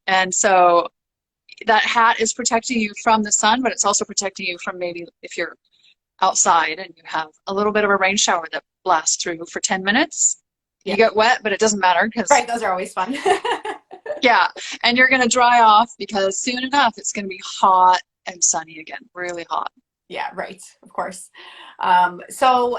And so that hat is protecting you from the sun, but it's also protecting you from maybe if you're outside and you have a little bit of a rain shower that blasts through for 10 minutes. You get wet, but it doesn't matter because Right, those are always fun. yeah, and you're going to dry off because soon enough it's going to be hot and sunny again, really hot. Yeah, right, of course. So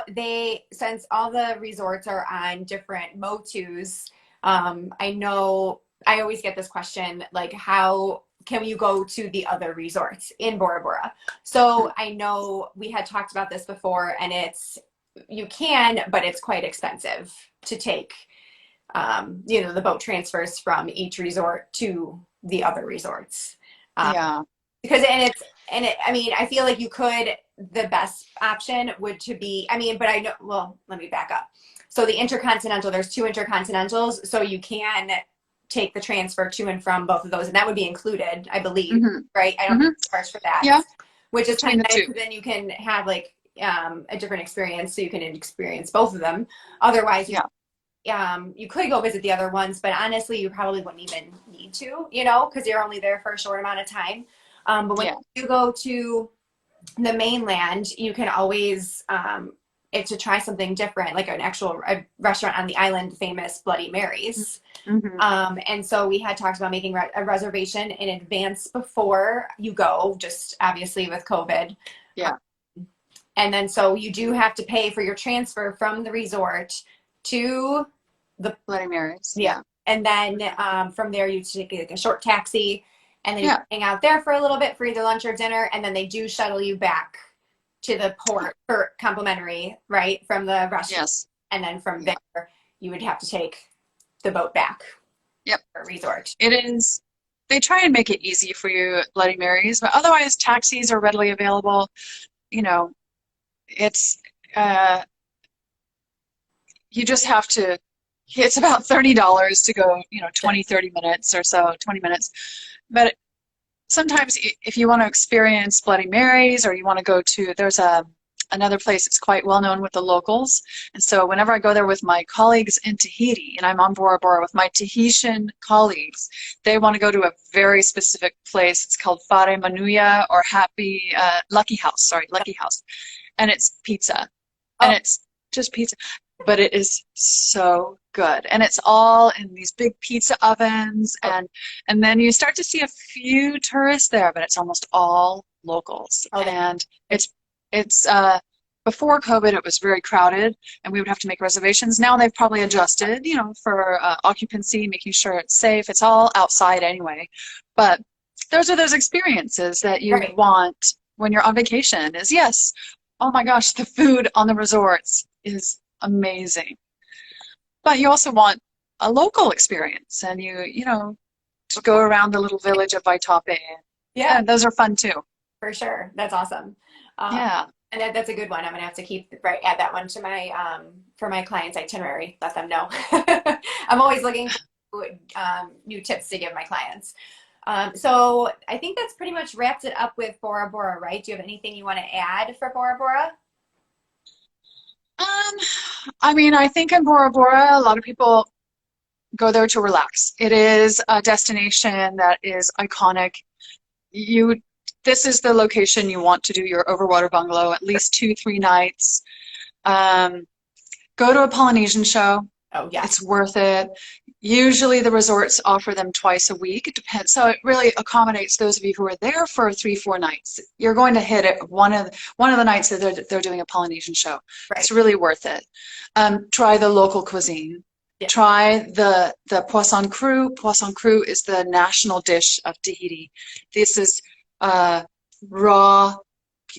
since all the resorts are on different motus, I know I always get this question, like, how can you go to the other resorts in Bora Bora? So I know we had talked about this before, and you can, but it's quite expensive to take, the boat transfers from each resort to the other resorts. Um, Yeah. because, I mean, I feel like the best option would to be, I mean, but I know, well, let me back up. So the intercontinental, there's two intercontinentals, so you can take the transfer to and from both of those, and that would be included, I believe, Hmm. right? I don't Hmm. think you charge for that, Yeah. which is Between kind the of nice two. because then you can have like a different experience, so you can experience both of them. Otherwise, Yeah. you could go visit the other ones, but honestly, you probably wouldn't even need to, because you're only there for a short amount of time. But when Yeah. you go to the mainland, you can always, if to try something different, like a restaurant on the island, famous Bloody Marys. Hmm. And so we had talked about making a reservation in advance before you go, just obviously with COVID. Yeah. And then so you do have to pay for your transfer from the resort to the, Bloody Marys. yeah. Yeah. And then from there you take like a short taxi, and then you Yeah. hang out there for a little bit for either lunch or dinner, and then they do shuttle you back to the port for complimentary, right, from the restaurant. Yes. And then from Yeah. there you would have to take the boat back Yep. or resort. It is. They try and make it easy for you at Bloody Marys, but otherwise taxis are readily available. You know, it's uh you just have to it's about $30 to go, 20, 30 minutes or so, 20 minutes. But sometimes if you want to experience Bloody Marys or you want to go to, there's another place that's quite well known with the locals. And so whenever I go there with my colleagues in Tahiti, and I'm on Bora Bora with my Tahitian colleagues, they want to go to a very specific place. It's called Fare Manuia or Lucky House, sorry, Lucky House. And it's pizza. And Oh, it's just pizza. But it is so good. And it's all in these big pizza ovens, oh, and then you start to see a few tourists there, but it's almost all locals. oh, And it's before COVID it was very crowded and we would have to make reservations. Now they've probably adjusted, for occupancy, making sure it's safe. It's all outside anyway. But those are those experiences that you right. want when you're on vacation is yes, oh my gosh, the food on the resorts is amazing. But you also want a local experience and to go around the little village of Vaitape. Yeah, Yeah, those are fun too. for sure. That's awesome. Um, Yeah. and that's a good one. I'm gonna have to add that one to my for my clients' itinerary. Let them know. I'm always looking for new tips to give my clients. So I think that's pretty much wrapped it up with Bora Bora, right? Do you have anything you want to add for Bora Bora? Um, I mean, I think in Bora Bora, a lot of people go there to relax. It is a destination that is iconic. You, this is the location you want to do your overwater bungalow, at least 2, 3 nights. Um, Go to a Polynesian show. Oh, yes. It's worth it. Usually the resorts offer them twice a week. It depends. So it really accommodates those of you who are there for 3, 4 nights. You're going to hit it one of the nights that they're doing a Polynesian show. Right. It's really worth it. Try the local cuisine. Yeah. Try the poisson cru. Poisson cru is the national dish of Tahiti. This is raw.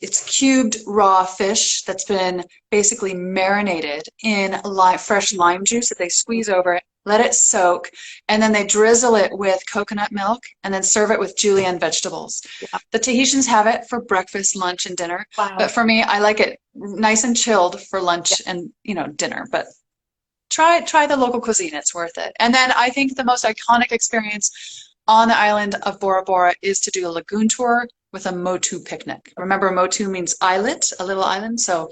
It's cubed raw fish that's been basically marinated in fresh lime juice that they squeeze over it, let it soak, and then they drizzle it with coconut milk and then serve it with julienne vegetables. Yeah. The Tahitians have it for breakfast, lunch, and dinner, Wow. but for me, I like it nice and chilled for lunch and dinner. But try the local cuisine; it's worth it. And then I think the most iconic experience on the island of Bora Bora is to do a lagoon tour with a motu picnic. Remember, motu means islet, a little island. So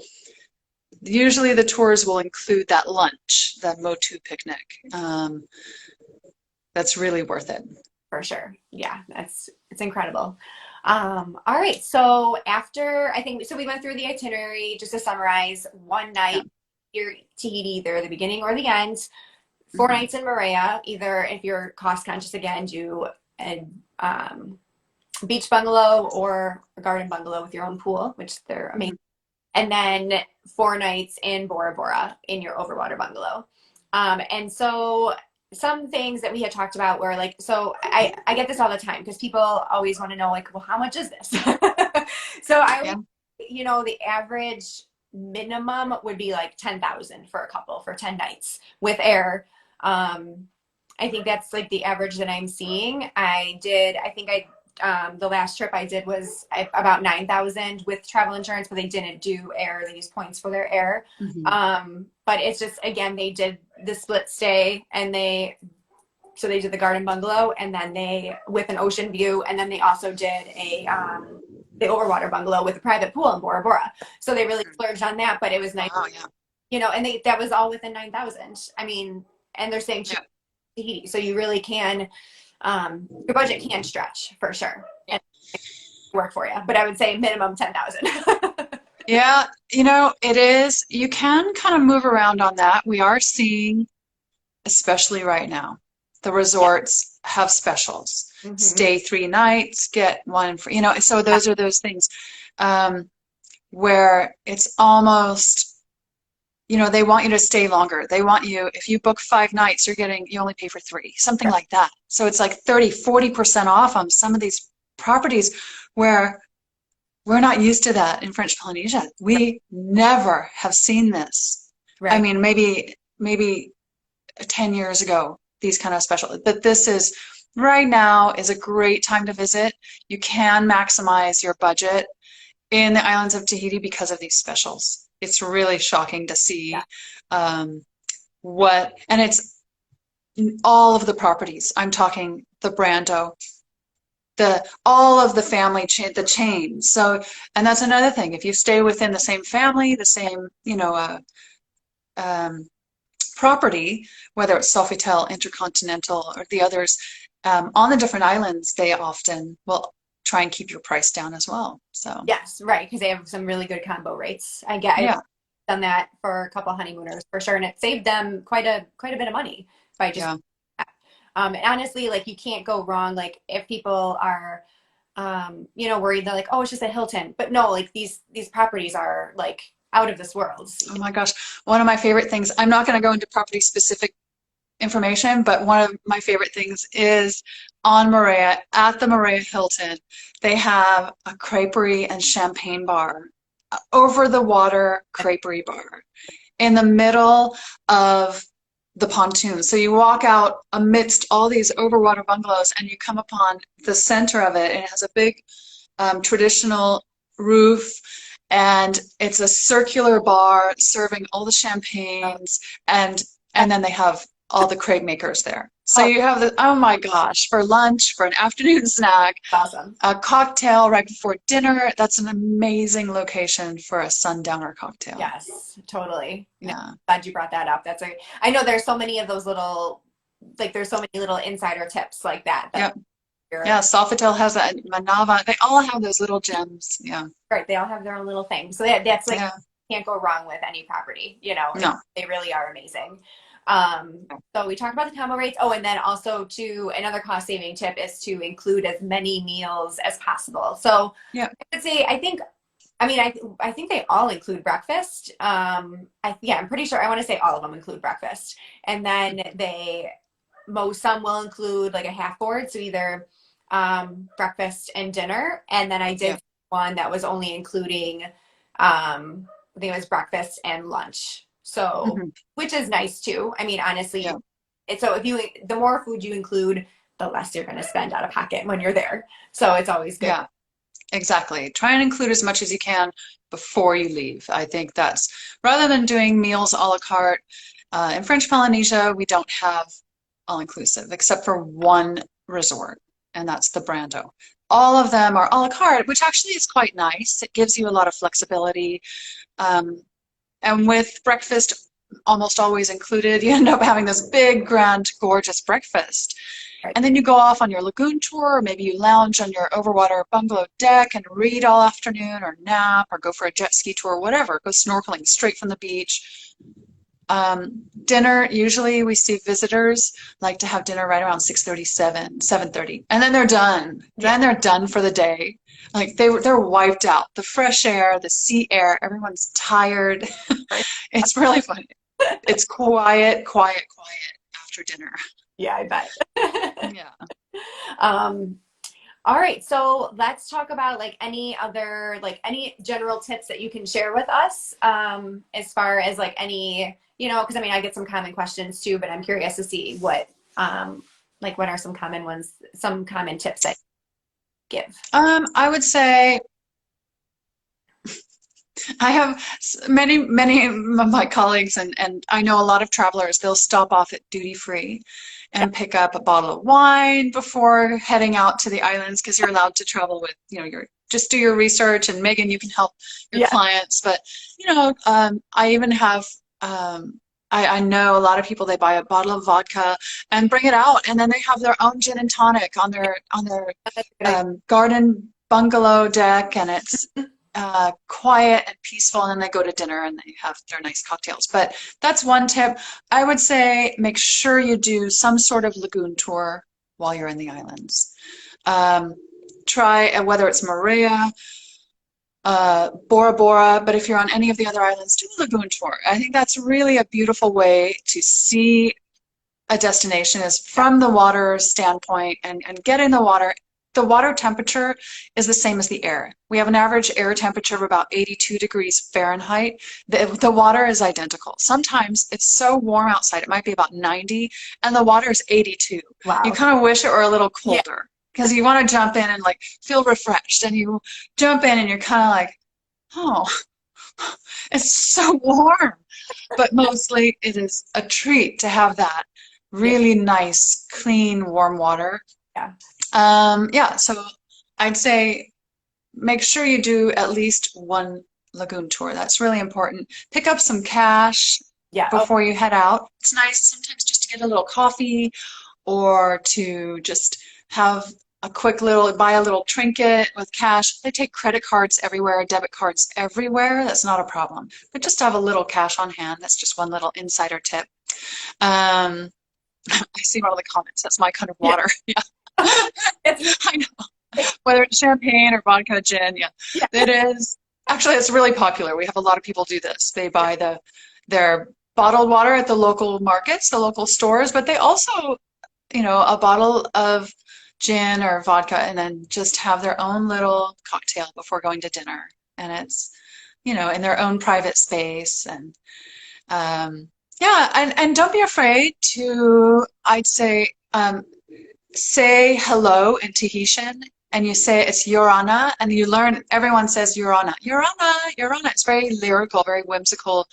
usually the tours will include that lunch, that motu picnic. That's really worth it. For sure. Yeah, it's incredible. All right. So we went through the itinerary just to summarize. One Yeah. night you're Tahiti, either the beginning or the end. Four Hmm. nights in Moorea, either if you're cost conscious again, do a beach bungalow or a garden bungalow with your own pool, which they're amazing. Hmm. And then 4 nights in Bora Bora in your overwater bungalow. And so some things that we had talked about were like, so I get this all the time because people always want to know like, well, how much is this? So I Yeah. would, the average minimum would be like 10,000 for a couple for 10 nights with air. I think that's like the average that I'm seeing. The last trip I did was about 9,000 with travel insurance, but they didn't do air. They used points for their air. Hmm. But it's just, again, they did the split stay and so they did the garden bungalow and then with an ocean view. And then they also did the overwater bungalow with a private pool in Bora Bora. So they really splurged on that, but it was nice, Wow, yeah. and that was all within 9,000. I mean, and they're saying cheap Yeah. Tahiti. So you really can, your budget can stretch for sure and work for you. But I would say minimum 10,000. Yeah, it is. You can kind of move around on that. We are seeing, especially right now, the Yeah. resorts have specials. Hmm. Stay 3 nights, get one free, so those are those things um, where it's almost, they want you to stay longer. They want you, if you book 5 nights, you only pay for 3, something like that. So it's like 30, 40% off on some of these properties where we're not used to that in French Polynesia. We never have seen this. I Right. mean, maybe 10 years ago, these kind of special, but this is right now is a great time to visit. You can maximize your budget in the islands of Tahiti because of these specials. It's really shocking to Yeah. see and it's all of the properties. I'm talking the Brando, all of the family chain, the chain. So, and that's another thing. If you stay within the same family, the same, um, property, whether it's Sofitel, Intercontinental, or the others, on the different islands, they often will try and keep your price down as well. So, Yes, right, because they have some really good combo rates. I've yeah, done that for a couple honeymooners for sure, and it saved them quite a bit of money by just yeah, and honestly, like you can't go wrong. Like if people are worried, they're like, oh, it's just a Hilton, but no, like these properties are like out of this world. oh my gosh, one of my favorite things. I'm not going to go into property specific information, but one of my favorite things is on Moorea, at the Moorea Hilton, they have a creperie and champagne bar, over the water creperie bar in the middle of the pontoon. So you walk out amidst all these overwater bungalows and you come upon the center of it, and it has a big traditional roof. And it's a circular bar serving all the champagnes, and then they have all the crepe makers there. So Oh, you have oh my gosh, for lunch, for an afternoon snack, awesome. a cocktail right before dinner. That's an amazing location for a sundowner cocktail. Yes, totally. No, Yeah. glad you brought that up. I know there's so many of those there's so many little insider tips like that Yep. you're Yeah. Sofitel has that. Manava. They all have those little gems. Yeah. right. They all have their own little thing. So that's like, Yeah. can't go wrong with any property, No. they really are amazing. So we talked about the combo rates. Oh, and then also another cost saving tip is to include as many meals as possible. So Yeah. I would say, I think they all include breakfast. I'm pretty sure I want to say all of them include breakfast. And then some will include like a half board. So either breakfast and dinner. And then I Yeah. did one that was only including, I think it was breakfast and lunch. So, Hmm. which is nice too. I mean, honestly, Yeah. so the more food you include, the less you're going to spend out of pocket when you're there. So it's always good. Yeah. Exactly. Try and include as much as you can before you leave. I think that's rather than doing meals a la carte. In French Polynesia, we don't have all inclusive except for one resort, and that's the Brando. All of them are a la carte, which actually is quite nice. It gives you a lot of flexibility. Um, and with breakfast almost always included, you end up having this big, grand, gorgeous breakfast. Right. And then you go off on your lagoon tour, or maybe you lounge on your overwater bungalow deck and read all afternoon, or nap, or go for a jet ski tour, whatever. Go snorkeling straight from the beach. Dinner, usually we see visitors like to have dinner right around 6:30, 7:30, and then they're done. Yeah. Then they're done for the day. Like they're wiped out. The fresh air, the sea air, everyone's tired. Right. It's really funny. It's quiet, quiet, quiet after dinner. Yeah, I bet. Yeah. Um, all right, so let's talk about like any other like any general tips that you can share with us as far as like any, because I mean I get some common questions too, but I'm curious to see like what are some common ones, some common tips that you give. I would say I have many of my colleagues, and I know a lot of travelers, they'll stop off at duty free Yeah. and pick up a bottle of wine before heading out to the islands because you're allowed to travel with, your just do your research, and Megan, you can help your Yeah. clients. But, I even have, I know a lot of people, they buy a bottle of vodka and bring it out, and then they have their own gin and tonic on their That's a good idea. garden bungalow deck, and it's quiet and peaceful, and then they go to dinner and they have their nice cocktails. But that's one tip. I would say make sure you do some sort of lagoon tour while you're in the islands. Um, Try whether it's Moorea, Bora Bora, but if you're on any of the other islands, do a lagoon tour. I think that's really a beautiful way to see a destination is Yeah. from the water standpoint, and get in the water. The water temperature is the same as the air. We have an average air temperature of about 82 degrees Fahrenheit. The water is identical. Sometimes it's so warm outside, it might be about 90, and the water is 82. You Wow. kind of wish it were a little Yeah. colder because you want to jump in and like feel refreshed, and you jump in and you're kind of like, oh, it's so warm. But mostly it is a treat to have that Yeah. really nice, clean, warm water. Yeah. Yeah, so I'd say make sure you do at least one lagoon tour. That's really important. Pick up some cash Yeah. Oh, before you head out. It's nice sometimes just to get a little coffee, or to just have a quick little, buy a little trinket with cash. They take credit cards everywhere, debit cards everywhere. That's not a problem. But just to have a little cash on hand, that's just one little insider tip. Um, I see one of the comments. That's my kind of yeah. water. Yeah, It's I know. Whether it's champagne or vodka, gin, yeah, yeah. it is. Actually, it's really popular. We have a lot of people do this. They buy their bottled water at the local markets, the local stores, but they also, a bottle of gin or vodka, and then just have their own little cocktail before going to dinner. And it's, in their own private space. And yeah, and don't be afraid to, I'd say hello in Tahitian, and you say it's Yorana, and you learn, everyone says Yorana, Yorana, Yorana. It's very lyrical, very whimsical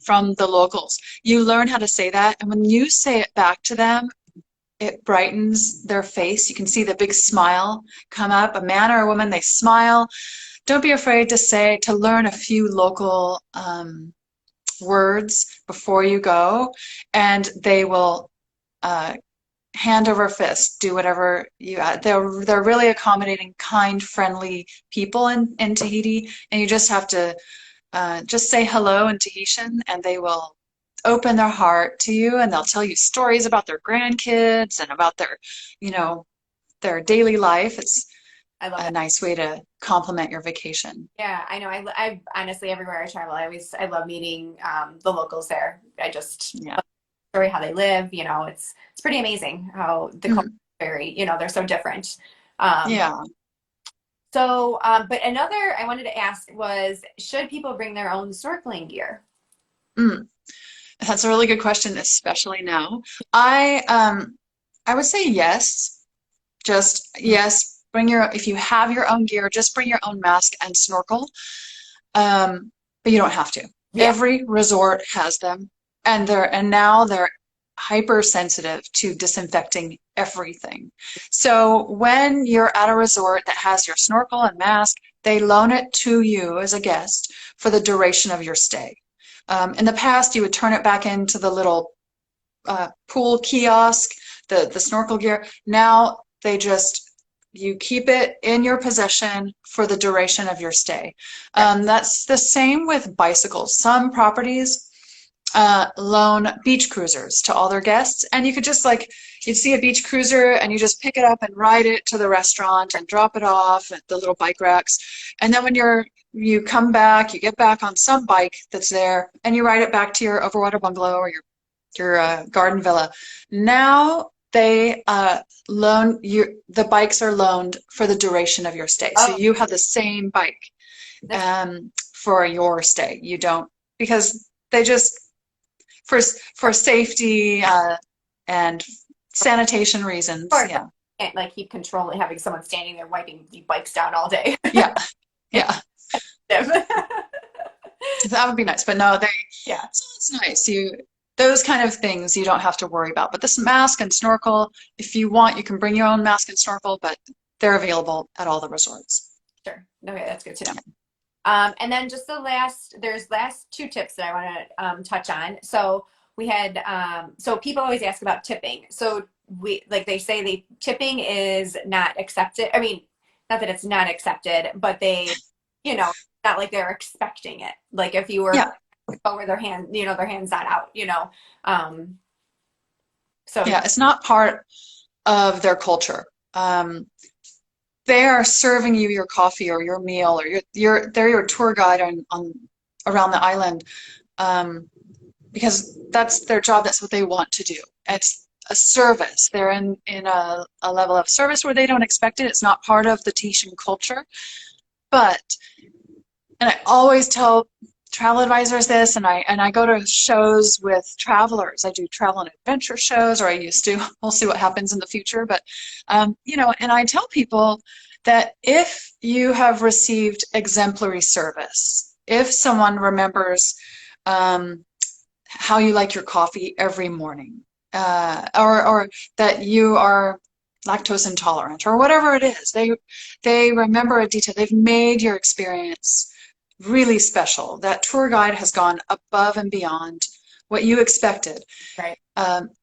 from the locals. You learn how to say that, and when you say it back to them, it brightens their face. You can see the big smile come up. A man or a woman, they smile. Don't be afraid to learn a few local words before you go, and they will hand over fist do whatever you add. They're really accommodating, kind, friendly people in Tahiti, and you just have to just say hello in Tahitian, and they will open their heart to you, and they'll tell you stories about their grandkids and about you know, their daily life. It's I love a it. nice way to complement your vacation. Yeah, I know. I honestly, everywhere I travel, I love meeting the locals there. I just Yeah. love the story, how they live. It's pretty amazing how the culture Mhm. is very, they're so different. Um, Yeah. but another I wanted to ask was, should people bring their own snorkeling gear? Mm. That's a really good question, especially now. I would say yes. Just Mhm. yes, if you have your own gear, just bring your own mask and snorkel. But you don't have to. Yeah, Every resort has them, and now they're hypersensitive to disinfecting everything. So when you're at a resort that has your snorkel and mask, they loan it to you as a guest for the duration of your stay. In the past, you would turn it back into the little pool kiosk, the snorkel gear. Now you keep it in your possession for the duration of your stay. yeah, That's the same with bicycles. Some properties loan beach cruisers to all their guests, and you could just you'd see a beach cruiser and you just pick it up and ride it to the restaurant and drop it off at the little bike racks. And then when you come back, you get back on some bike that's there and you ride it back to your overwater bungalow or your garden villa. Now they loan you, the bikes are loaned for the duration of your stay. So Oh, you have the same bike that's for your stay. You don't, because they just, for safety and sanitation reasons. hard. Yeah. Can't like keep control and having someone standing there wiping the bikes down all day. Yeah. Yeah. That would be nice. But no, Yeah, so it's nice. Those kind of things you don't have to worry about. But this mask and snorkel, if you want, you can bring your own mask and snorkel, but they're available at all the resorts. sure. Okay, that's good to know. And then just there's last two tips that I want to touch on. So we had, so people always ask about tipping. So like they say tipping is not accepted. I mean, not that it's not accepted, but not like they're expecting it. Like if you were Yeah. over their hand, their hand's not out. Um, so Yeah, it's not part of their culture. They are serving you your coffee or your meal or they're your tour guide on around the island, because that's their job. That's what they want to do. It's a service. They're in a level of service where they don't expect it. It's not part of the Tahitian culture. But, and I always tell travel advisors this, and I go to shows with travelers. I do travel and adventure shows, or I used to. We'll see what happens in the future. But, and I tell people that if you have received exemplary service, if someone remembers how you like your coffee every morning, or that you are lactose intolerant, or whatever it is, they remember a detail. They've made your experience really special. That tour guide has gone above and beyond what you expected. right.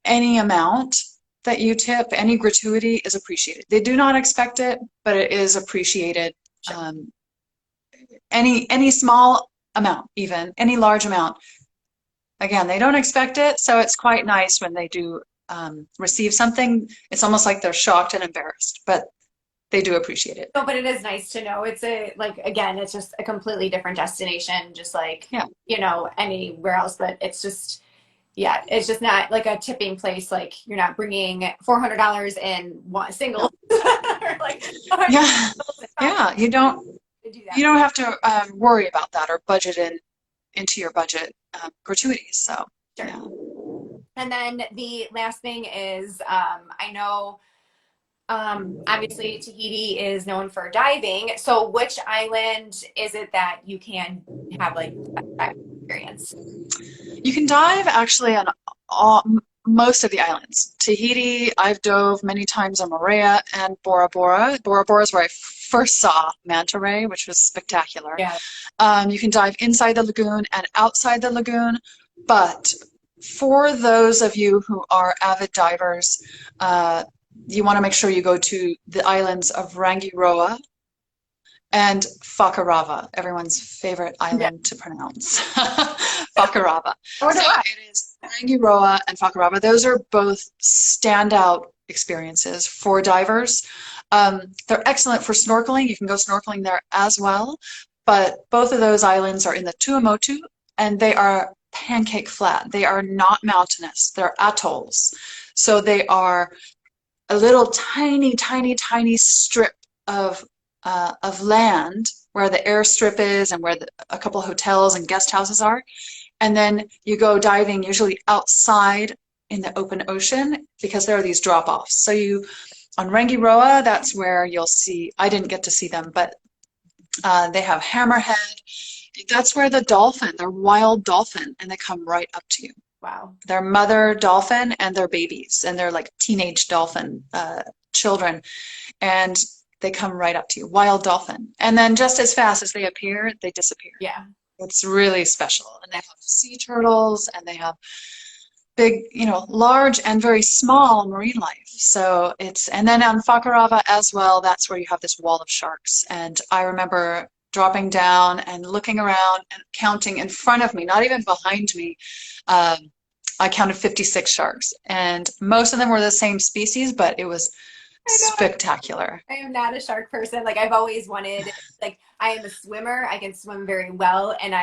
Any amount that you tip, any gratuity is appreciated. They do not expect it, but it is appreciated. Sure. Any small amount, even any large amount. Again, they don't expect it, so it's quite nice when they do receive something. It's almost like they're shocked and embarrassed, but they do appreciate it. No, but it is nice to know. Again, it's just a completely different destination, just like, Yeah. Anywhere else. But it's just, yeah, it's just not like a tipping place. Like you're not bringing $400 in one single. Or like, Yeah. Yeah. You don't have to worry about that or budget into your budget gratuities. So, Sure. yeah. And then the last thing is, I know, obviously Tahiti is known for diving. So which island is it that you can have like that experience? You can dive actually on most of the islands. Tahiti, I've dove many times on Moorea and Bora Bora. Bora Bora is where I first saw manta ray, which was spectacular. Yeah. You can dive inside the lagoon and outside the lagoon, but for those of you who are avid divers, you want to make sure you go to the islands of Rangiroa and Fakarava, everyone's favorite island to pronounce. Fakarava. So it is Rangiroa and Fakarava. Those are both standout experiences for divers. They're excellent for snorkeling. You can go snorkeling there as well. But both of those islands are in the Tuamotu, and they are pancake flat. They are not mountainous. They're atolls. So they are a little tiny, tiny, tiny strip of land where the airstrip is and where a couple hotels and guest houses are. And then you go diving usually outside in the open ocean because there are these drop-offs. So on Rangiroa, that's where you'll see, I didn't get to see them, but they have hammerhead. That's where they're wild dolphin, and they come right up to you. Wow. They're mother dolphin and their babies, and they're like teenage dolphin children. And they come right up to you, wild dolphin. And then just as fast as they appear, they disappear. Yeah. It's really special. And they have sea turtles, and they have big, large and very small marine life. So and then on Fakarava as well, that's where you have this wall of sharks. And I remember dropping down and looking around and counting in front of me, not even behind me. I counted 56 sharks, and most of them were the same species, but it was spectacular. I am not a shark person. Like I've always wanted, like I am a swimmer. I can swim very well, and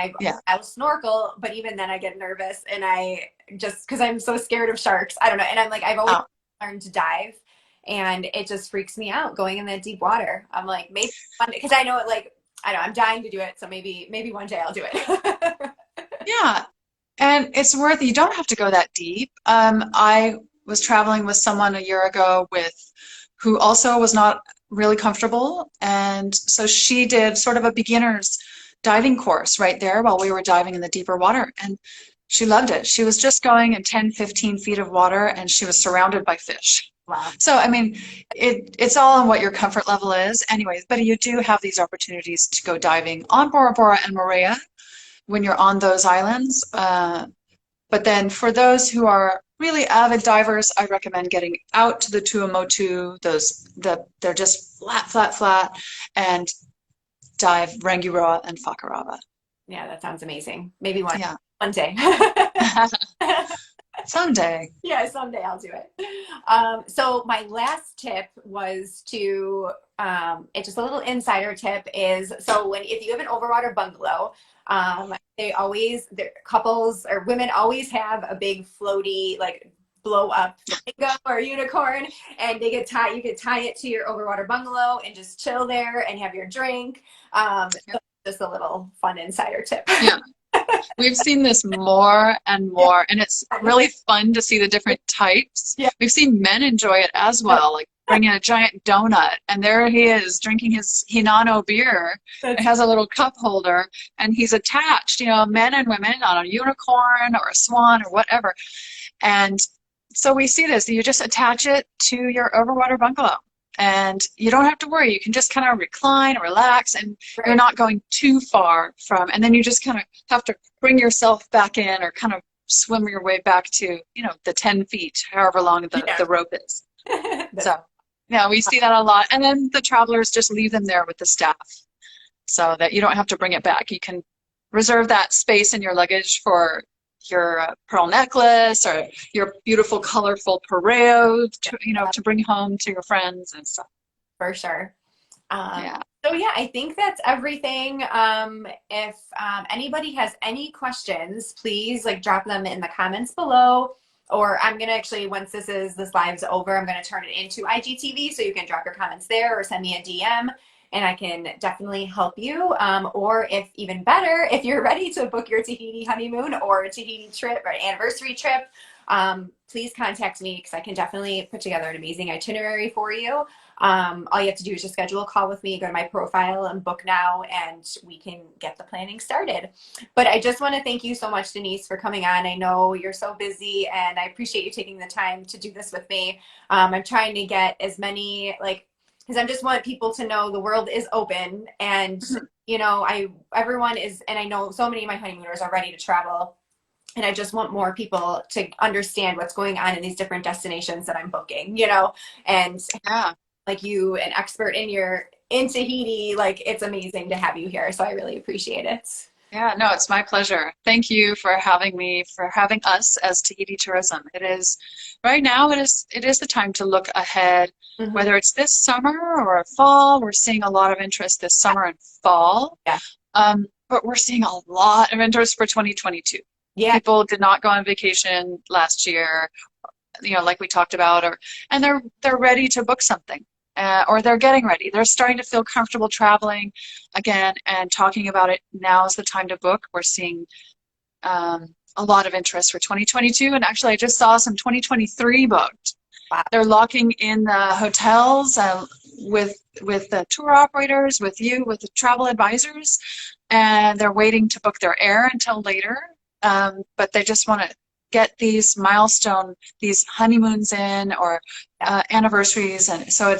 I'll snorkel, but even then I get nervous, and I just because I'm so scared of sharks. I don't know, and I'm like I've always learn to dive, and it just freaks me out going in that deep water. I'm like, maybe one day, because I know it, like, I know I'm dying to do it, so maybe one day I'll do it. Yeah. And it's worth it. You don't have to go that deep. I was traveling with someone a year ago who also was not really comfortable. And so she did sort of a beginner's diving course right there while we were diving in the deeper water. And she loved it. She was just going in 10, 15 feet of water and she was surrounded by fish. Wow. So, I mean, it's all on what your comfort level is anyways, but you do have these opportunities to go diving on Bora Bora and Moorea when you're on those islands. But then for those who are really avid divers, I recommend getting out to the Tuamotu. They're just flat, flat, flat, and dive Rangiroa and Whakarava. Yeah, that sounds amazing. Maybe Yeah. one day. Someday. Yeah, someday I'll do it. So my last tip was to, it's just a little insider tip is, so if you have an overwater bungalow, couples or women always have a big floaty, like blow up flamingo or unicorn, and you could tie it to your overwater bungalow and just chill there and have your drink. So just a little fun insider tip. Yeah. We've seen this more and more, and it's really fun to see the different types. Yeah. We've seen men enjoy it as well, like bringing a giant donut, and there he is drinking his Hinano beer. It has a little cup holder, and he's attached, men and women on a unicorn or a swan or whatever. And so we see this. You just attach it to your overwater bungalow. And you don't have to worry. You can just kind of recline, relax, and you're not going too far from. And then you just kind of have to bring yourself back in, or kind of swim your way back to, the 10 feet, however long the rope is. So, yeah, we see that a lot. And then the travelers just leave them there with the staff, so that you don't have to bring it back. You can reserve that space in your luggage for your pearl necklace or your beautiful, colorful pareo, to bring home to your friends and stuff. For sure. Yeah. So yeah, I think that's everything. If anybody has any questions, please drop them in the comments below. Or I'm gonna actually, once this live's over, I'm gonna turn it into IGTV, so you can drop your comments there or send me a DM. And I can definitely help you. Or if even better, if you're ready to book your Tahiti honeymoon or a Tahiti trip or anniversary trip, please contact me, because I can definitely put together an amazing itinerary for you. All you have to do is just schedule a call with me, go to my profile and book now, and we can get the planning started. But I just want to thank you so much, Denise, for coming on. I know you're so busy, and I appreciate you taking the time to do this with me. I'm trying to get as many, because I just want people to know the world is open, and everyone is, and I know so many of my honeymooners are ready to travel, and I just want more people to understand what's going on in these different destinations that I'm booking, and like you, an expert in Tahiti, it's amazing to have you here. So I really appreciate it. Yeah, no, it's my pleasure. Thank you for having me, for having us as Tahiti Tourism. Right now, it is the time to look ahead, whether it's this summer or fall. We're seeing a lot of interest this summer and fall. Yeah. But we're seeing a lot of interest for 2022. Yeah. People did not go on vacation last year, like we talked about, and they're ready to book something. Or they're getting ready. They're starting to feel comfortable traveling again and talking about it. Now is the time to book. We're seeing a lot of interest for 2022. And actually, I just saw some 2023 booked. Wow. They're locking in the hotels with the tour operators, with the travel advisors, and they're waiting to book their air until later. But they just want to get these honeymoons in, or anniversaries, and so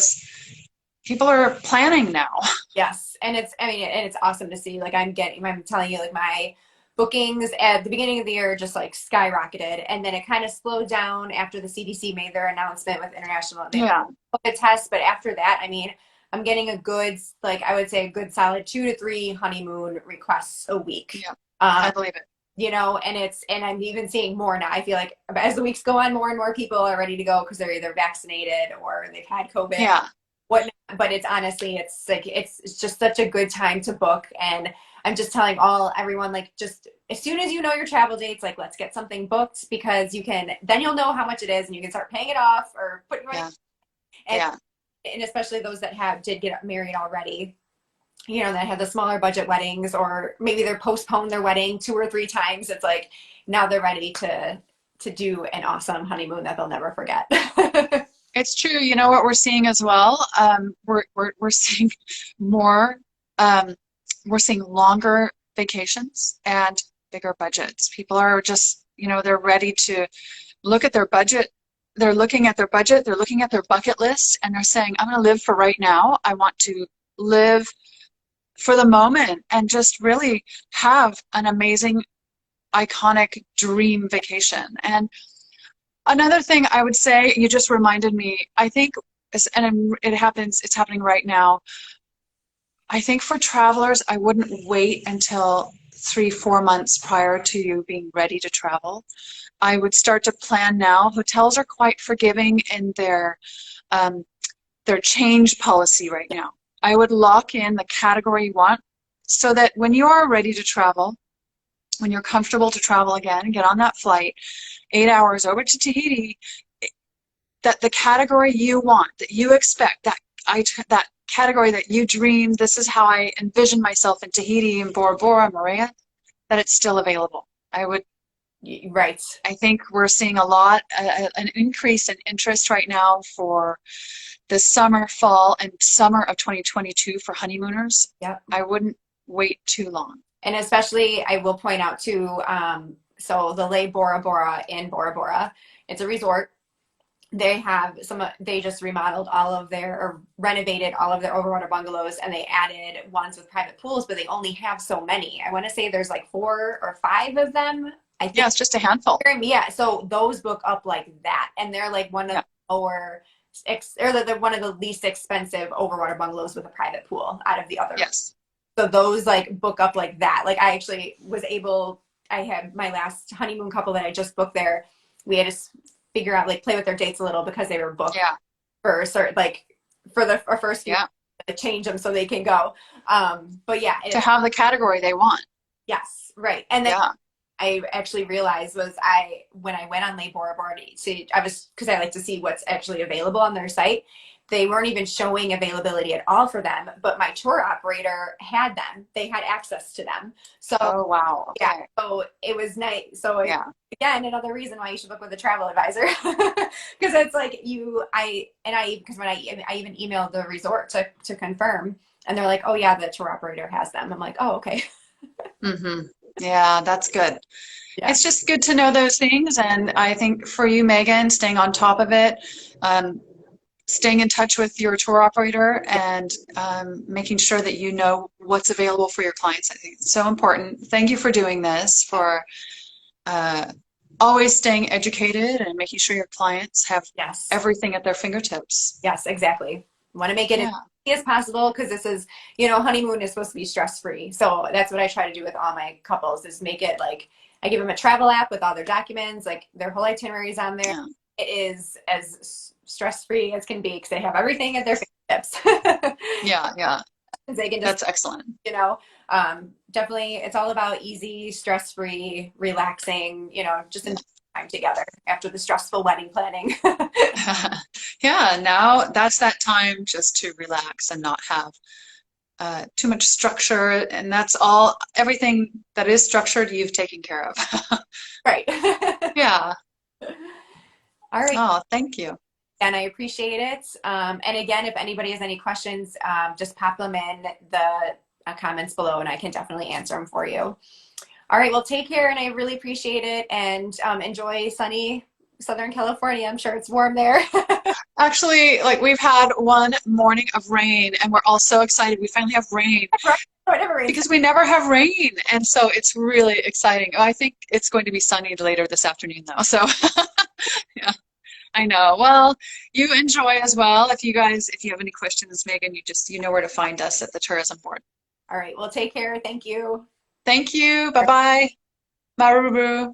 people are planning now. Yes, and it's awesome to see. I'm telling you, my bookings at the beginning of the year just skyrocketed, and then it kind of slowed down after the CDC made their announcement with international COVID tests. But after that, I'm getting a good, I would say a good solid 2 to 3 honeymoon requests a week. Yeah, I believe it. And I'm even seeing more now. I feel like as the weeks go on, more and more people are ready to go because they're either vaccinated or they've had COVID. Yeah. But it's honestly, it's just such a good time to book. And I'm just telling everyone, just as soon as you know your travel dates, like let's get something booked because then you'll know how much it is and you can start paying it off or putting money. Yeah. And, Yeah. and especially those that did get married already, that had the smaller budget weddings, or maybe they're postponed their wedding 2 or 3 times. It's like now they're ready to do an awesome honeymoon that they'll never forget. It's true. You know what we're seeing as well? We're seeing more, we're seeing longer vacations and bigger budgets. People are just, they're ready to look at their budget. They're looking at their budget, they're looking at their bucket list, and they're saying, I'm going to live for right now. I want to live for the moment and just really have an amazing, iconic dream vacation. And another thing I would say, you just reminded me, I think, it's happening right now. I think for travelers, I wouldn't wait until 3-4 months prior to you being ready to travel. I would start to plan now. Hotels are quite forgiving in their change policy right now. I would lock in the category you want so that when you are ready to travel, when you're comfortable to travel again and get on that flight, 8 hours over to Tahiti, that the category you want, that you expect, that category that you dream, this is how I envision myself in Tahiti and Bora Bora, Moorea, that it's still available. Right. I think we're seeing an increase in interest right now for the summer, fall, and summer of 2022 for honeymooners. Yep. I wouldn't wait too long. And especially, I will point out too, so the Lake Bora Bora in Bora Bora, it's a resort. They just remodeled or renovated all of their overwater bungalows, and they added ones with private pools, but they only have so many. I want to say there's like 4 or 5 of them. I think. Yeah, it's just a handful. Yeah, so those book up like that, and they're like one of the lower, or they're one of the least expensive overwater bungalows with a private pool out of the others. Yes. So those like book up like that. Like I had my last honeymoon couple that I just booked there. We had to figure out, like, play with their dates a little because they were booked for our first few to change them so they can go. But yeah. To have the category they want. Yes, right. And then I actually realized when I went on Lake Bora Bora because I like to see what's actually available on their site. They weren't even showing availability at all for them, but my tour operator had them. They had access to them. So, oh, wow. Okay. Yeah. So it was nice. So again, another reason why you should book with a travel advisor, because it's like because when I even emailed the resort to confirm, and they're like, oh yeah, the tour operator has them. I'm like, oh, okay. Mm-hmm. Yeah, that's good. Yeah. It's just good to know those things. And I think for you, Megan, staying on top of it, staying in touch with your tour operator and making sure that you know what's available for your clients. I think it's so important. Thank you for doing this, for always staying educated and making sure your clients have everything at their fingertips. Yes, exactly. Want to make it as easy as possible, because this is, honeymoon is supposed to be stress-free. So that's what I try to do with all my couples, is make it like, I give them a travel app with all their documents, like their whole itineraries on there. Yeah. It is as stress-free as can be because they have everything at their fingertips. Yeah. They can That's excellent. Definitely, it's all about easy, stress-free, relaxing, just enjoy time together after the stressful wedding planning. Yeah, now that's that time just to relax and not have too much structure. And that's everything that is structured, you've taken care of. Right. Yeah. All right. Oh, thank you. And I appreciate it. And again, if anybody has any questions, just pop them in the comments below and I can definitely answer them for you. All right, well, take care, and I really appreciate it, and enjoy sunny Southern California. I'm sure it's warm there. Actually, we've had one morning of rain, and we're all so excited. We finally have rain. Because we never have rain, and so it's really exciting. I think it's going to be sunny later this afternoon, though. So, yeah. I know. Well, you enjoy as well. If you have any questions, Megan, you know where to find us at the tourism board. All right. Well, take care. Thank you. Thank you. Bye-bye. Marubu.